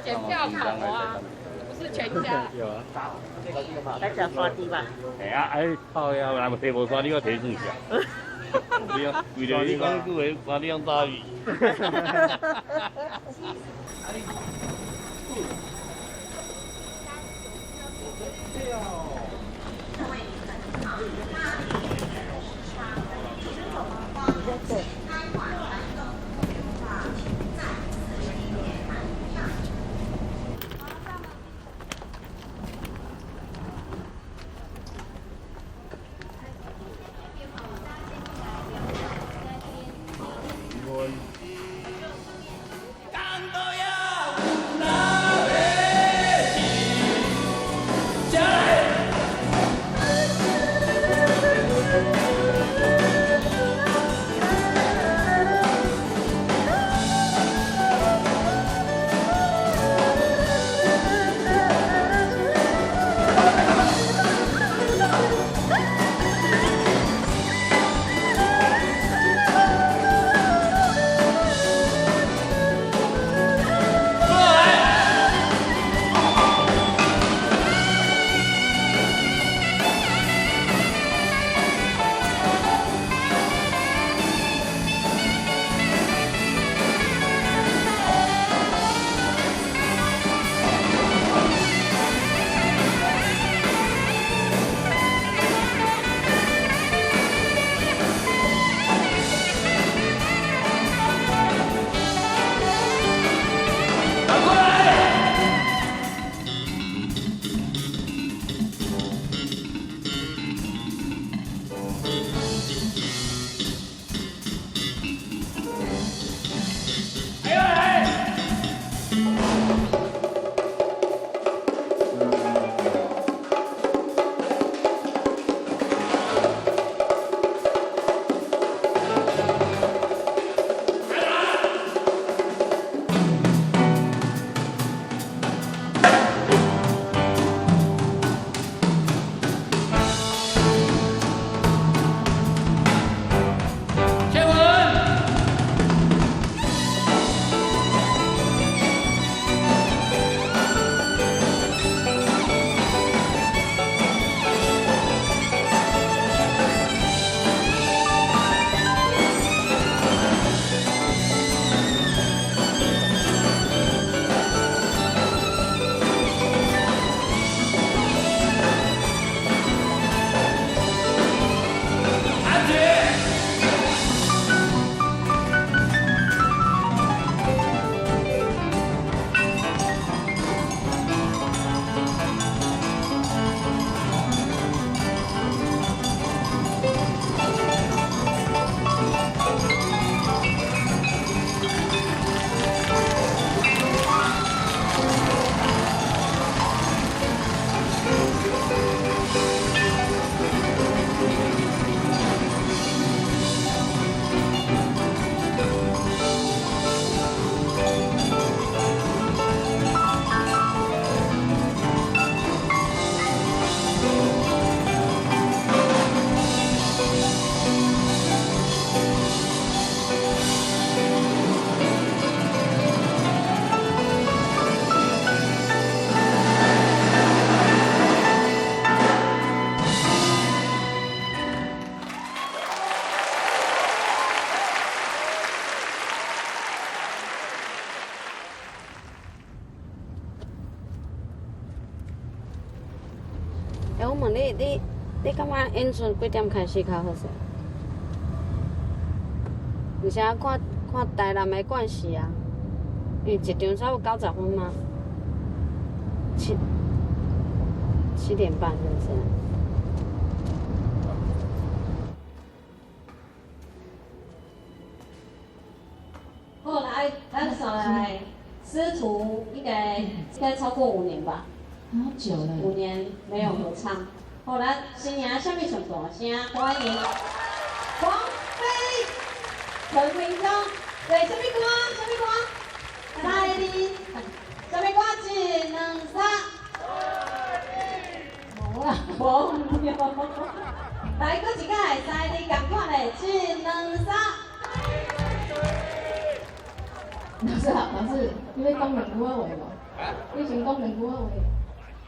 Speaker 19: 检票卡啊，不是全家。
Speaker 2: 有啊。
Speaker 19: 来讲刷低吧。
Speaker 1: 系啊，靠呀，若无摕无刷，你我摕住下。对啊，为了你讲句话，刷你用大鱼。
Speaker 9: 我问你感觉演出几点开始较好势？而且看台南的惯势啊，因为一场差不多90分嘛，7点半是不是？后来咱上来师徒应该超过5年吧。
Speaker 13: 好久了
Speaker 9: ，5年没有合唱。好，咱新娘下面唱大声欢迎黄飞、陈明忠，对，什么歌？来哩，什么歌？1、2、3。无啦，无有。来，搁一个会使你共款的1、2、3。
Speaker 13: 老师，你要讲两句话无？你先讲两句话。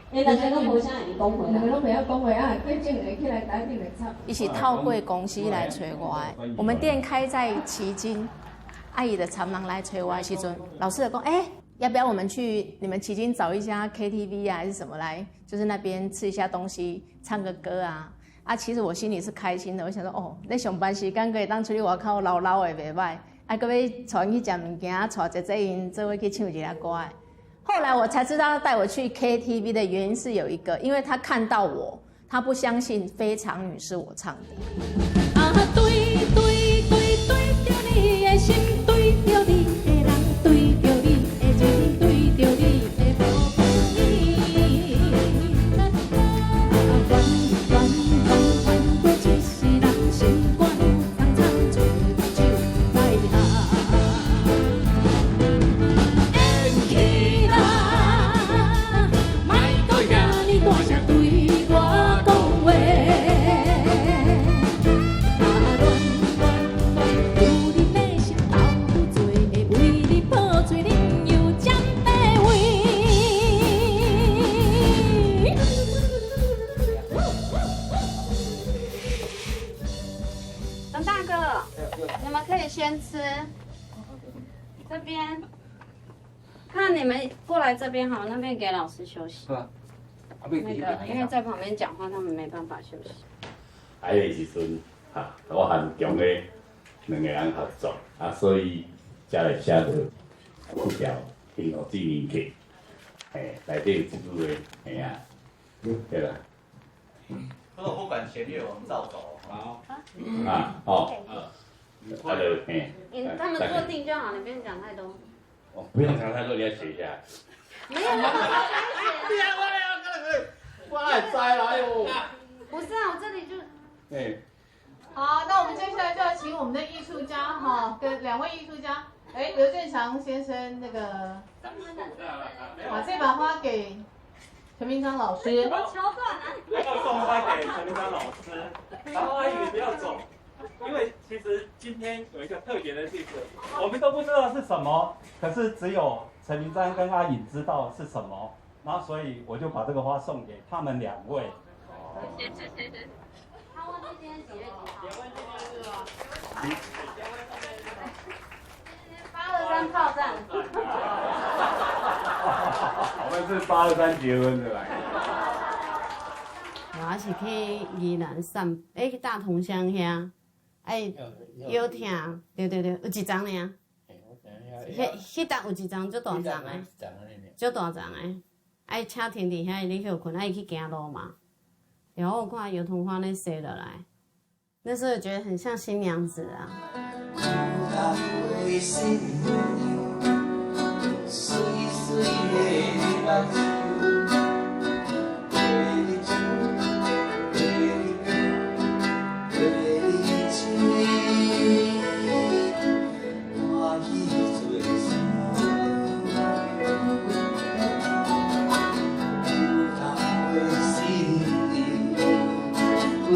Speaker 9: 因两个都无啥会讲话，
Speaker 13: 两个都袂晓讲话啊，反正会起来台顶来唱。
Speaker 20: 一起透过公司来找我的。我们店开在旗津，阿姨的长廊来找我的时阵，老师就讲，要不要我们去你们旗津找一家 KTV 啊，还是什么来，就是那边吃一下东西，唱个歌啊。其实我心里是开心的，我想说，你上班时间可以当出去外口唠唠的袂歹，搁要传去食物件，带姐因做伙去唱一下歌的。后来我才知道他带我去 KTV 的原因是有一个，因为他看到我，他不相信《非常女》是我唱的。
Speaker 13: 对着你的心，对着你的人，对着你的情，对着你的好朋友。翻过一世人心肝，常常醉酒来下。
Speaker 9: 先吃这边，看你们过来这边好，那边给老师休息。那个，因为在旁边讲话，他们没办法休息。
Speaker 1: 迄个时阵，我和强的2个人合作，所以才来写到这条幸福纪念册。内底有这句话，对啦。
Speaker 7: 不管弦乐，我们照走。
Speaker 9: 他们坐定就好，你不用讲太多。
Speaker 1: 不用讲太多，你要写一下。
Speaker 9: 没有，
Speaker 1: 我哪会知啦哟？
Speaker 9: 不是啊，我这里就。
Speaker 21: 好，那我们接下来就要请我们的艺术家跟2位艺术家，刘振祥先生那个，把这把花给陈明章老师。
Speaker 9: 我桥段啊。
Speaker 23: 要送花给陈明章老师，然后阿姨不要走。因为其实今天有一个特别的日子，我们都不知道是什么，可是只有陈明章跟阿颖知道是什么，然后所以我就把这个花送给他们2位。
Speaker 9: 谢谢。他问今天几月几号？结婚纪念日哦。823炮战。
Speaker 1: 我们是823结婚的啦。
Speaker 9: 我是去宜兰去大同乡遐。腰疼，对，有一张尔。迄搭有一张足大张的，足大张的，车停伫遐，你休困，去行路嘛。然后我看油桐花那塞落来，那时候觉得很像新娘子啊。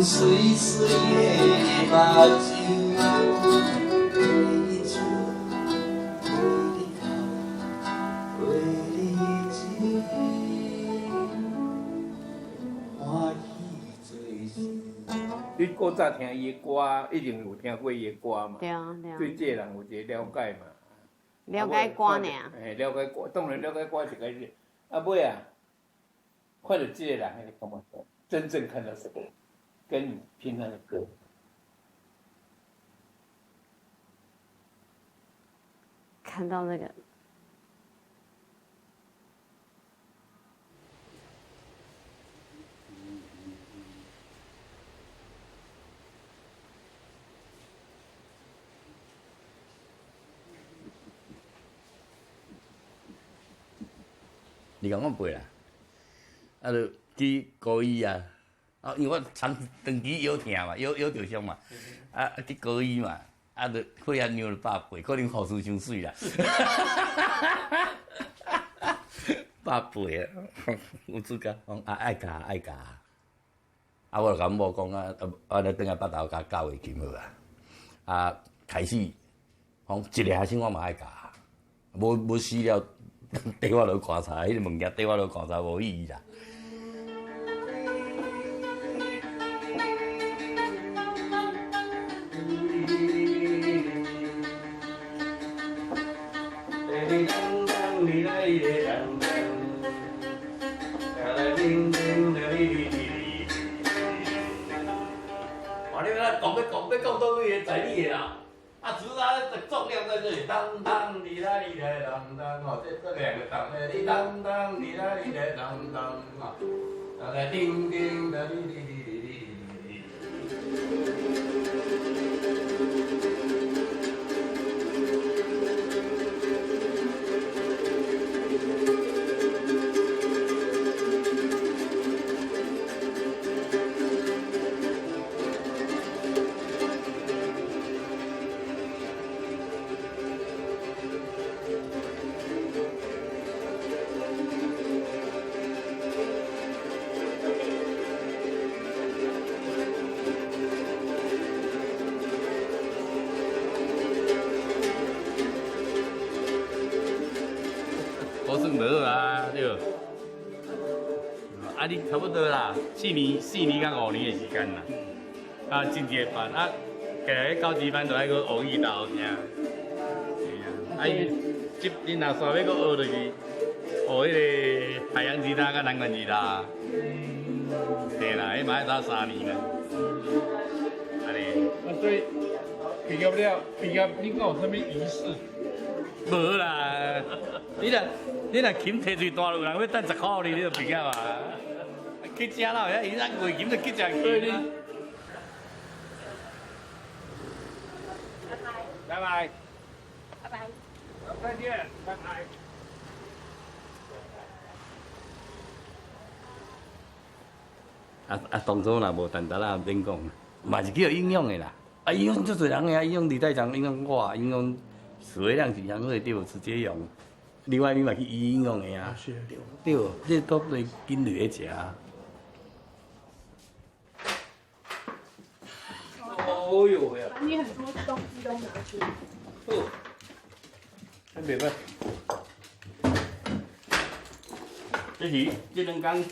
Speaker 6: 水水的目睭，为你唱，为你哭，为你情，欢喜做事。
Speaker 2: 你古早听伊的歌，一定有听过伊的歌嘛？
Speaker 9: 对啊。
Speaker 2: 对这个人有一个了解嘛？
Speaker 9: 了解歌尔。
Speaker 2: 了解歌，当然了解歌一个。尾啊，看到这个人，你感觉真正看到什么？跟你平常的歌。
Speaker 9: 看到那个。
Speaker 1: 你讲我背啦，啊，就去高医啊，啊，因为我长期腰疼嘛，腰着伤嘛，啊，去高医嘛，啊，就血压尿了180，可能护士伤水啦，180啊，有资格讲啊爱教爱教，啊，我就甲某讲啊，我咧等下北投甲教会琴好啊，啊，开始，讲一个学生我嘛爱教，无死了。缀我落观察，迄个物件缀我落观察无意义啦。哇！你讲到位个在你个啦。啊，主要的重量在这里，当当哩啦哩啦当当哦，这两个当的，哩当当哩啦哩啦当当啊，然后叮叮的哩哩哩哩哩哩。好算无啊，对。啊，你差不多啦，4年到5年的时间啦。啊，进阶班啊，过来高级班就爱去学语道听。啊，你若煞要搁学就是学迄个海洋吉他甲南管吉他。对啦，迄嘛要差3年啦。安尼。
Speaker 2: 啊，所以毕业了，你敢有啥物仪式？
Speaker 1: 无啦，你若琴摕最大，有人要等10块你就毕业嘛。去正啦，遐咱卖琴就去正琴啊。拜拜。拜拜。再见，拜拜。当初若无陈达啦免讲，嘛是叫影响的啦。啊，影响足侪人个啊，影响李代长，影响我，影响史维亮是相对对直接用。另外你嘛去影响的啊。是对，这都对紧类咧食。哦哟呀！
Speaker 21: 把你很多东西都拿去。
Speaker 1: 哦，还袂歹。这是这两天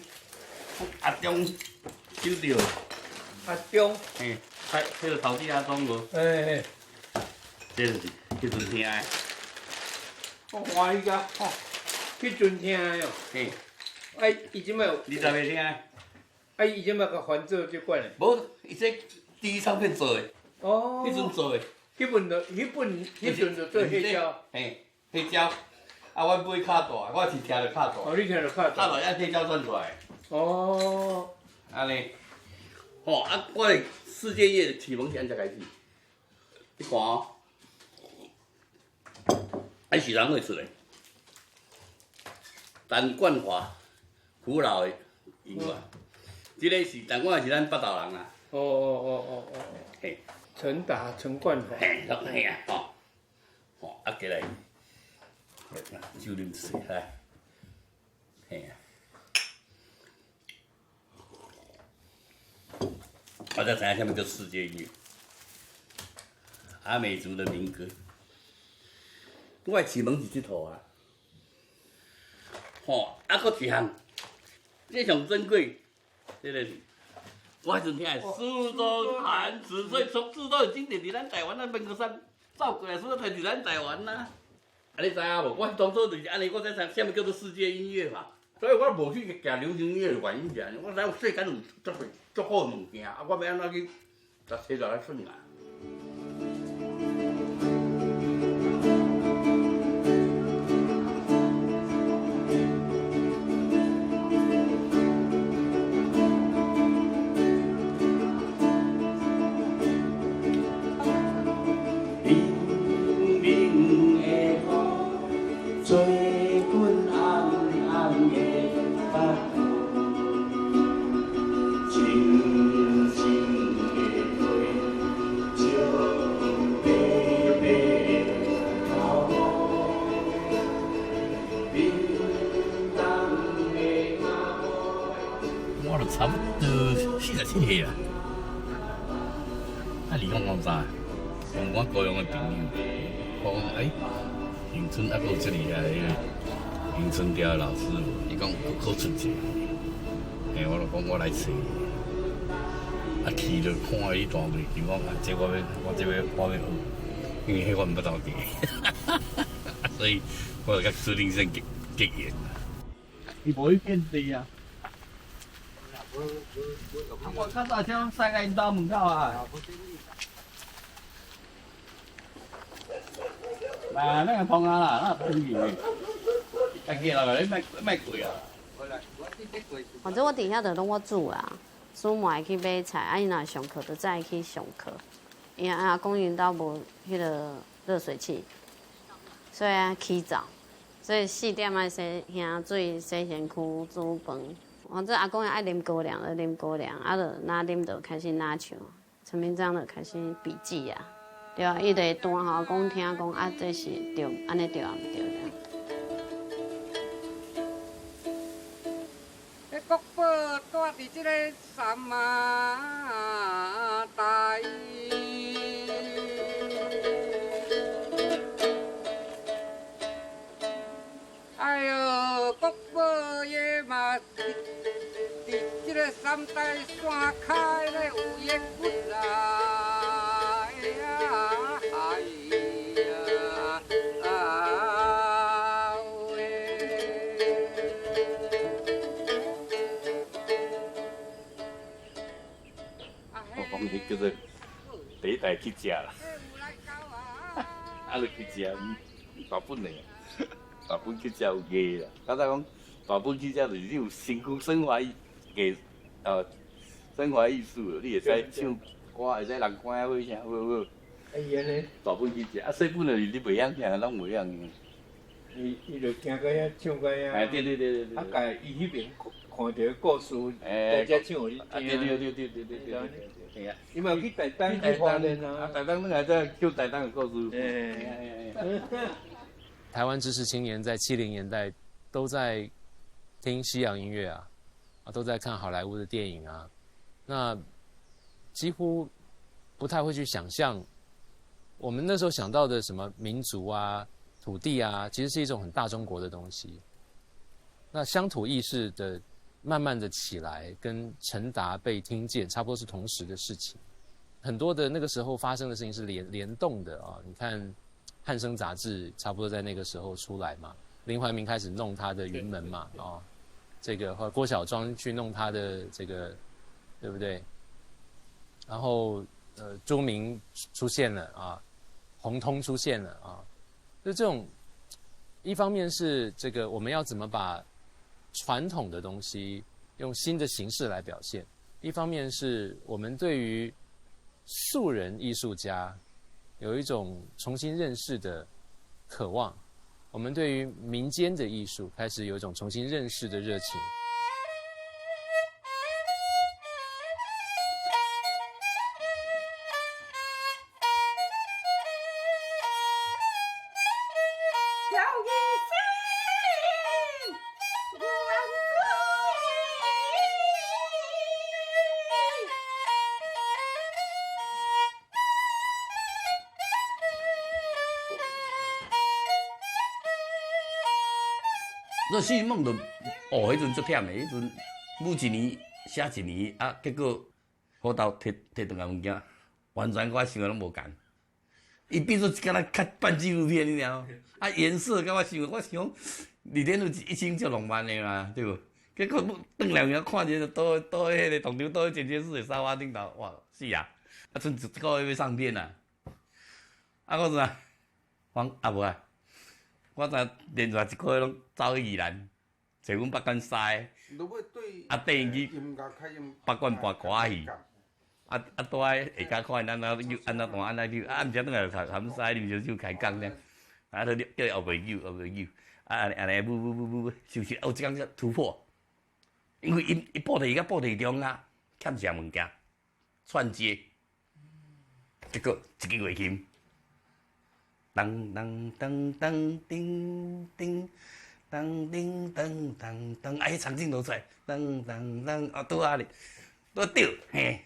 Speaker 1: 阿中收到。
Speaker 2: 阿中。
Speaker 1: 嘿，迄个头底阿中无？
Speaker 2: 哎。
Speaker 1: 这就是迄阵听的。
Speaker 2: 我欢喜甲，吼，迄阵听的哦。
Speaker 1: 嘿。
Speaker 2: 哎，伊即摆有。
Speaker 1: 你才袂听？
Speaker 2: 啊，伊即摆甲翻做即款的。
Speaker 1: 无，伊这第一唱片做的。
Speaker 2: 哦。
Speaker 1: 迄阵做的。
Speaker 2: 迄阵就做黑胶。
Speaker 1: 嘿，黑胶。啊，我买卡大，我是听着卡大。
Speaker 2: 哦，你听着卡大。
Speaker 1: 卡大遐黑胶转出来。
Speaker 2: 哦。
Speaker 1: 安尼。吼啊，我的世界乐启蒙是安怎开始？你看哦。还是人会出来。陈冠华，古老的音乐。这个是，但我也是咱北投人啦。
Speaker 2: 哦。
Speaker 1: 嘿。
Speaker 2: 陈冠华。
Speaker 1: 嘿啊，吼，吼啊，过来，酒啉水来，嘿啊。我才知影什么叫世界音乐，阿美族的民歌。我的启蒙是这套啊，吼，啊，搁一项，这上珍贵，这个是，我迄阵听的苏州弹指，所以从苏州的经典伫咱台湾咱民国山走过来，苏州弹伫咱台湾呐。啊，你知影无？我当初就是安尼，我才知什么叫做世界音乐嘛。所以我无去行流行音乐的原因是安尼，我知影世间有足好的物件，啊，我要安怎去找找来耍啊？
Speaker 3: 差不多47岁啊。啊，离婚我知，从我高中的朋友，我讲永春还佫有这里遐迄个永春调的老师，伊讲佫出一个，我就讲我来找，啊去就看伊弹袂球，我讲这我要学，因为迄我毋捌斗地，所以我就甲朱林生结缘。
Speaker 2: 伊无去见地啊。我较早像晒在因兜门口啊。来，那个通啊啦，那便宜的。家己来，你卖贵啊。
Speaker 9: 反正我底下就拢我煮啦，所以我会去买菜，啊伊若上课就早去上课。因阿公因兜无迄个热水器，所以啊起早，所以4点爱洗兄水、洗身躯、煮饭。反正阿公也爱啉高粱，就啉高粱，啊，就哪啉就开始哪唱，陈明章就开始笔记啊，对啊，伊就会弹互我讲听讲啊，这是对，安尼对啊毋对这样。
Speaker 5: 国宝住伫即个三马台，哎呦，国宝也嘛。这个三台山开咧有叶骨啦，哎呀，哎呀，啊喂！
Speaker 3: 我讲迄叫做第一代去食啦，啊，就去食大本的，大本去食有艺啦。刚才讲大本去食就是你有身躯生活生活艺术，你会使唱歌，会使人歌啊，或啥好。
Speaker 2: 哎呀咧，
Speaker 3: 大本去食，啊细本就是你袂晓听，拢袂晓。
Speaker 2: 伊就行过遐唱过遐。
Speaker 3: 哎，对。
Speaker 2: 啊，甲伊迄边看到故事，大家唱互你听。
Speaker 3: 对。
Speaker 2: 系啊，伊嘛有去台东去花莲啊。
Speaker 3: 台东那个在叫台东的故事。
Speaker 10: 台湾知识青年在70年代都在听西洋音乐啊，都在看好莱坞的电影啊，那几乎不太会去想象，我们那时候想到的什么民族啊、土地啊，其实是一种很大中国的东西。那乡土意识的慢慢的起来，跟陈达被听见，差不多是同时的事情。很多的那个时候发生的事情是联动的啊，你看。汉生杂志差不多在那个时候出来嘛，林怀民开始弄他的云门嘛，哦，这个或郭小庄去弄他的这个，对不对？然后朱明出现了啊，洪通出现了啊，就这种，一方面是这个我们要怎么把传统的东西用新的形式来表现，一方面是我们对于素人艺术家。有一种重新认识的渴望，我们对于民间的艺术开始有一种重新认识的热情。
Speaker 1: 那戏梦就迄阵足忝的，迄阵舞一年写一年啊，结果好斗摕倒来物件，完全我想的拢无共。伊变做敢若较半纪录片，你知影？啊，颜色甲我想2天有1星就浪漫的嘛，对无？结果转来有看见倒迄个同场倒去监视的沙发顶头，哇，是啊！啊，剩1个月要上片啊！啊，我啥？无啊！我知连续1个月拢走去宜兰，找阮北管师。啊，缀去北管播歌仔戏。啊，倒来下骹看因安怎扭，安怎弹，安怎扭，啊，毋则转来就含师啉烧酒开讲呢。啊，叫伊后袂扭。啊，安尼舞，休息。哦，即工突破，因为伊布地到布地中啊，欠啥物件，串接，结果1个月琴，当当当当叮叮，当叮当当当，啊，迄场景都出来，当当当，啊，倒啊哩，倒对，嘿，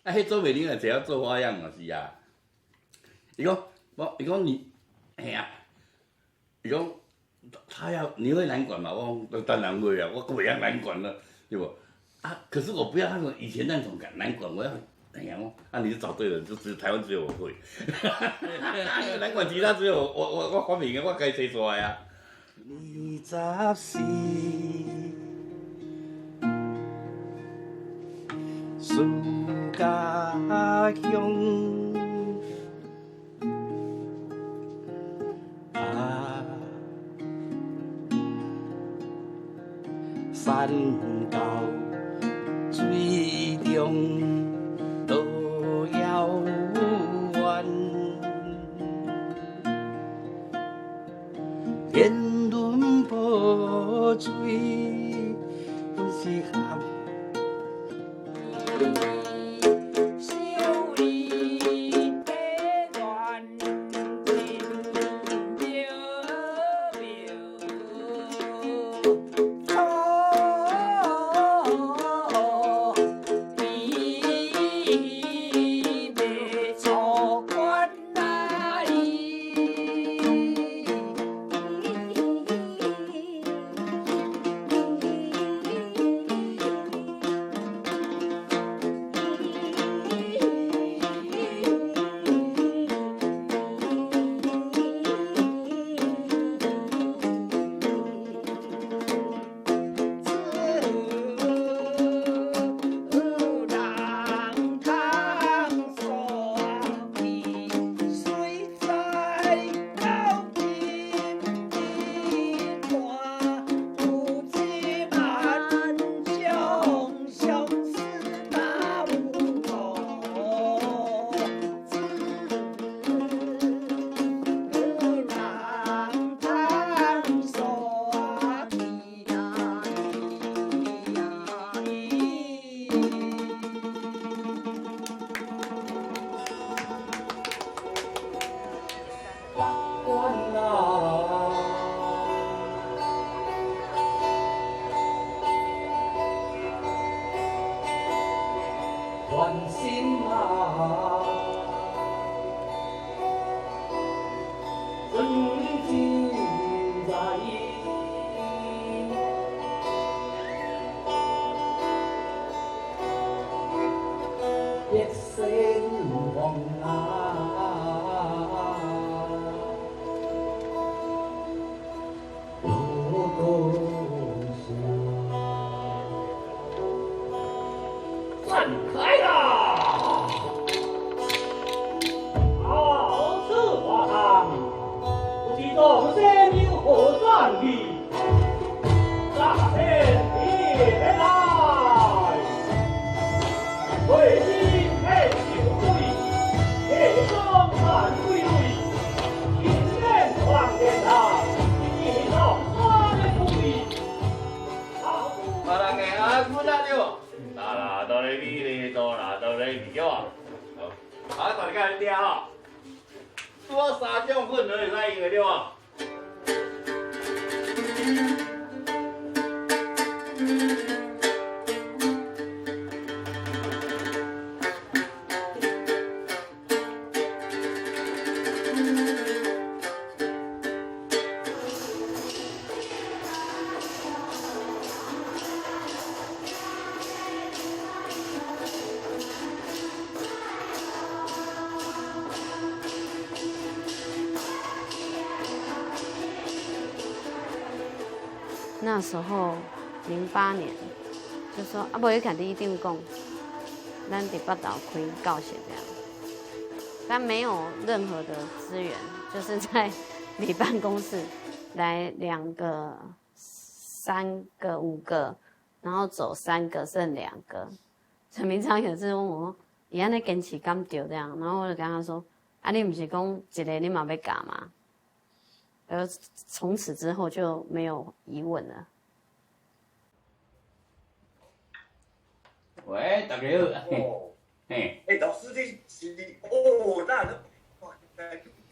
Speaker 1: 啊，迄做袂灵啊，只要做花样嘛是啊。伊讲你，嘿啊，伊讲。他你会南管嘛？我当然会啊，我不要南管了，对不？啊，可是我不要那种以前那种南管，我要哎呀，啊，你是找对了，就台湾只有我会，南管其他只有我发明的，我该写出来啊。24暑假乡。山到水中都遥远，天伦薄水不是含。
Speaker 9: 那时候08年就说啊，无你看你一定讲，咱伫北投开教室这样，但没有任何的资源，就是在你办公室来2个、3个、5个，然后走3个剩2个。陈明章有次问我，伊安尼坚持敢对这样，然后我就跟他说，啊，你不是讲一个你嘛要教吗？从此之后就没有疑问了。
Speaker 1: 喂，大家好。嘿。
Speaker 11: 老师这是那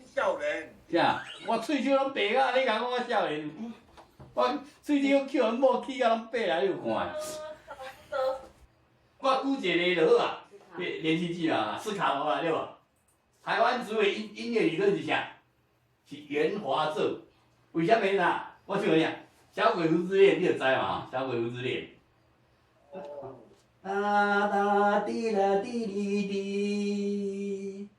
Speaker 11: 少年。
Speaker 1: 啥？我喙鬚拢白啊！你讲我少年，我喙鬚翘人某起啊，拢白啊！你有看？我估一个就好啊，连续剧啊，斯卡罗啊，对无？台湾主委音乐理论是啥？是袁华做。为什么呢？我想讲，小鬼狐之恋，你就知嘛？小鬼狐之恋。哒哒滴啦滴哩滴，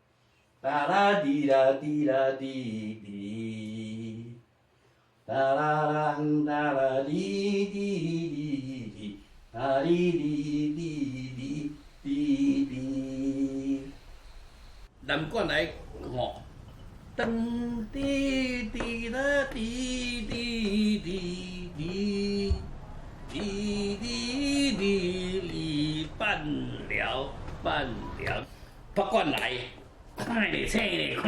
Speaker 1: 哒啦滴啦滴啦滴滴，哒啦啦哒啦滴滴滴滴，哒哩哩哩哩哩哩。南管来吼，噔滴滴啦滴滴滴滴。滴滴滴滴，办了，不管来，快点请嘞，噔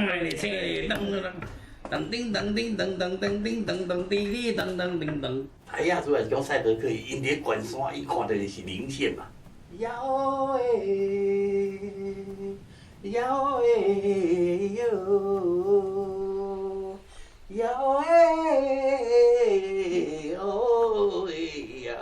Speaker 1: 噔叮噔叮噔噔噔叮噔噔滴滴噔噔叮噔。哎呀，主要是讲赛德克，因伫关山一看到就是零线嘛。摇诶，摇诶哟，摇诶哦诶呀。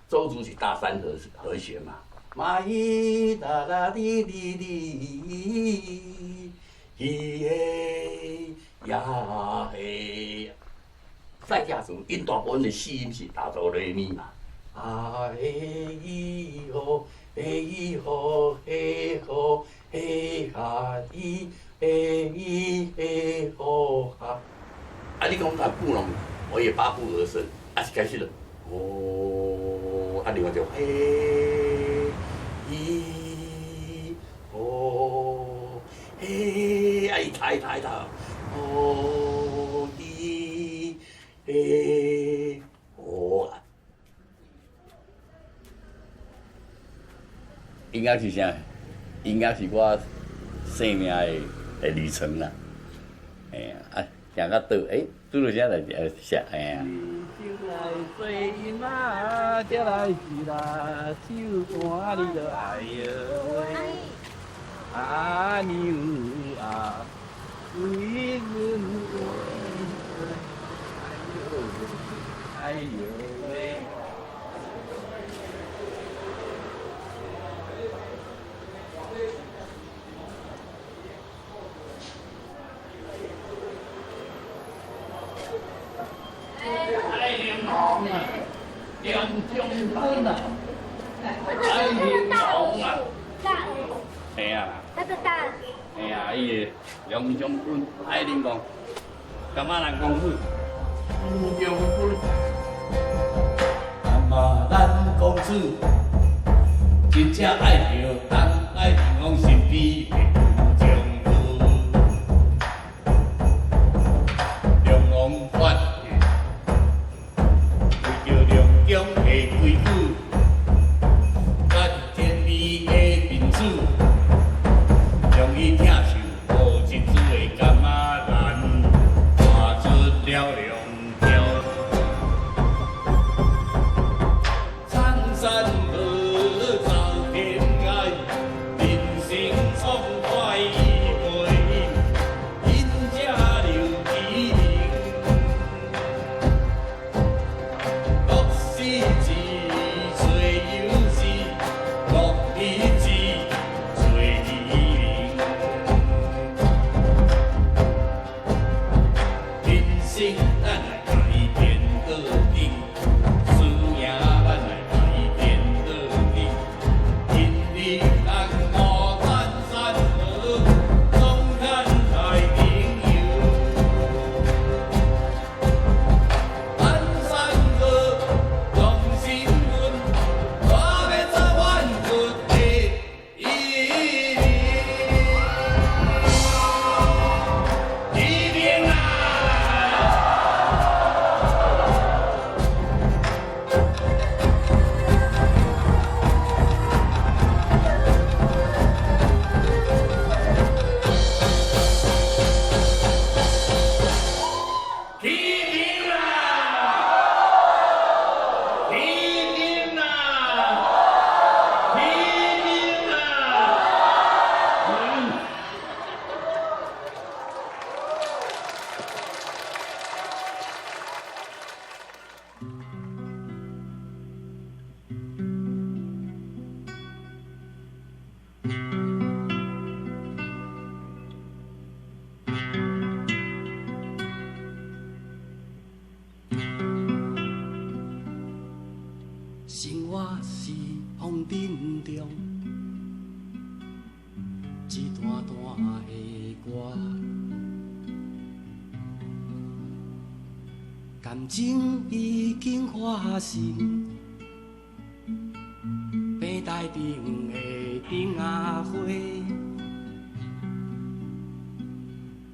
Speaker 1: 周族是大三和弦嘛，嘛伊哒啦滴滴滴，咿嘿呀嘿。赛家族因大部分的四音是大哆来咪嘛，啊嘿咿吼，嘿咿吼，嘿吼，嘿哈咿，嘿咿嘿吼哈。啊，你讲他布隆，我也八步而生，啊是开始了，哦，啊另外就嘿咿哦嘿，啊一抬，哦咿嘿哦。音乐是啥？音乐是我生命的旅程啦。哎呀，啊，行到倒，拄到啥来写，哎呀。来做马，再来是啦，手汗你就哎呦喂，啊牛啊，为阮哎呦喂。梁中君啊，爱玲珑啊，嘿啊，嘿啊，伊个梁中君爱玲珑，干嘛人公子？梁中君，干嘛咱公子？真正爱着当爱玲珑身边的梁中君，梁珑发。中的贵妇，甲天美的面子，将伊疼受无一子的感仔难，画出了两条苍山河走天涯，人生创快活，因家留其名。
Speaker 6: 我是风尘中一段段的歌，感情已经化成平台顶的顶仔花，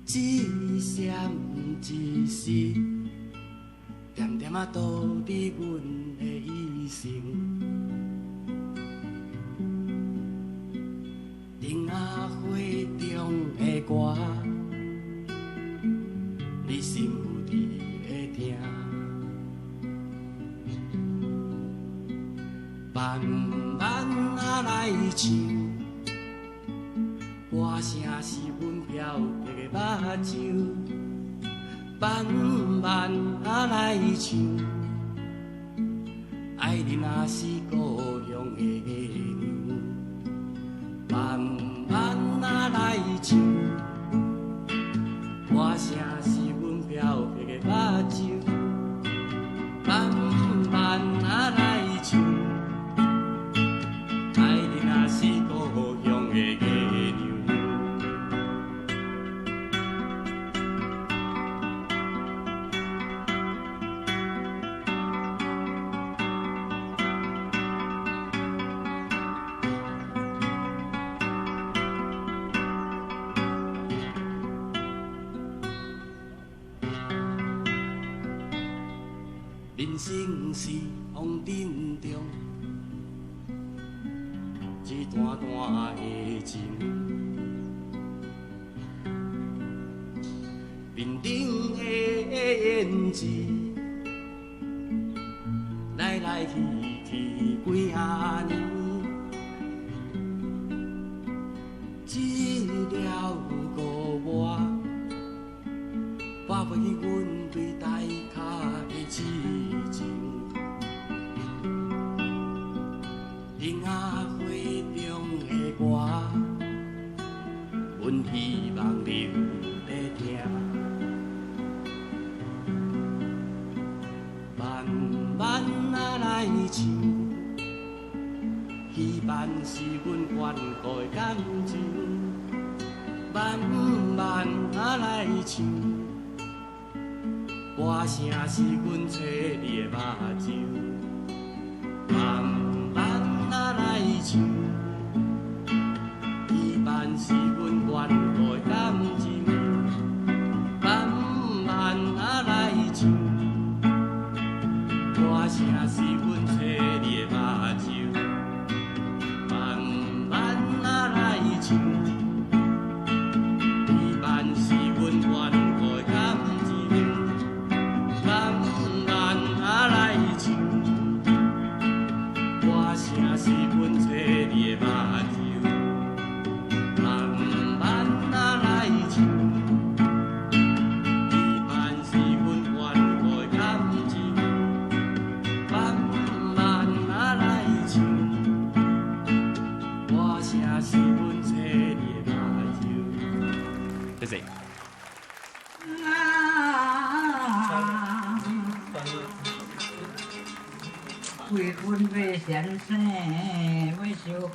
Speaker 6: 一闪一逝，点点啊倒伫阮的一生。顶仔花中的歌，你心有伫会听。慢慢啊来唱，歌声是阮飘逸的目睭。慢慢啊来唱，爱人啊是故乡的月娘。慢慢啊来唱，歌声是阮飘逸的目睭。慢慢啊来唱，爱人啊是故乡的月娘。人生是风尘中一段段的情，面顶的胭脂，来来去去几啊年，一了孤我，拨不去阮对台脚的痴情。顶仔花中的歌，阮希望你有在听。慢慢啊来唱，希望是阮眷顾的感情。慢慢啊来唱，歌声是阮找你的目睭。慢慢啊来唱，希望是阮眷顾的感情。慢慢啊来唱，歌声是阮找你的目睭。慢慢啊来唱，希望是阮眷顾的感情。慢慢啊来唱，歌声是阮找你的目睭。慢慢啊来唱，希望是阮眷顾的感情。慢慢啊来唱，歌声是阮找你的目睭。谢谢。
Speaker 12: 为阮要先生，要小凤。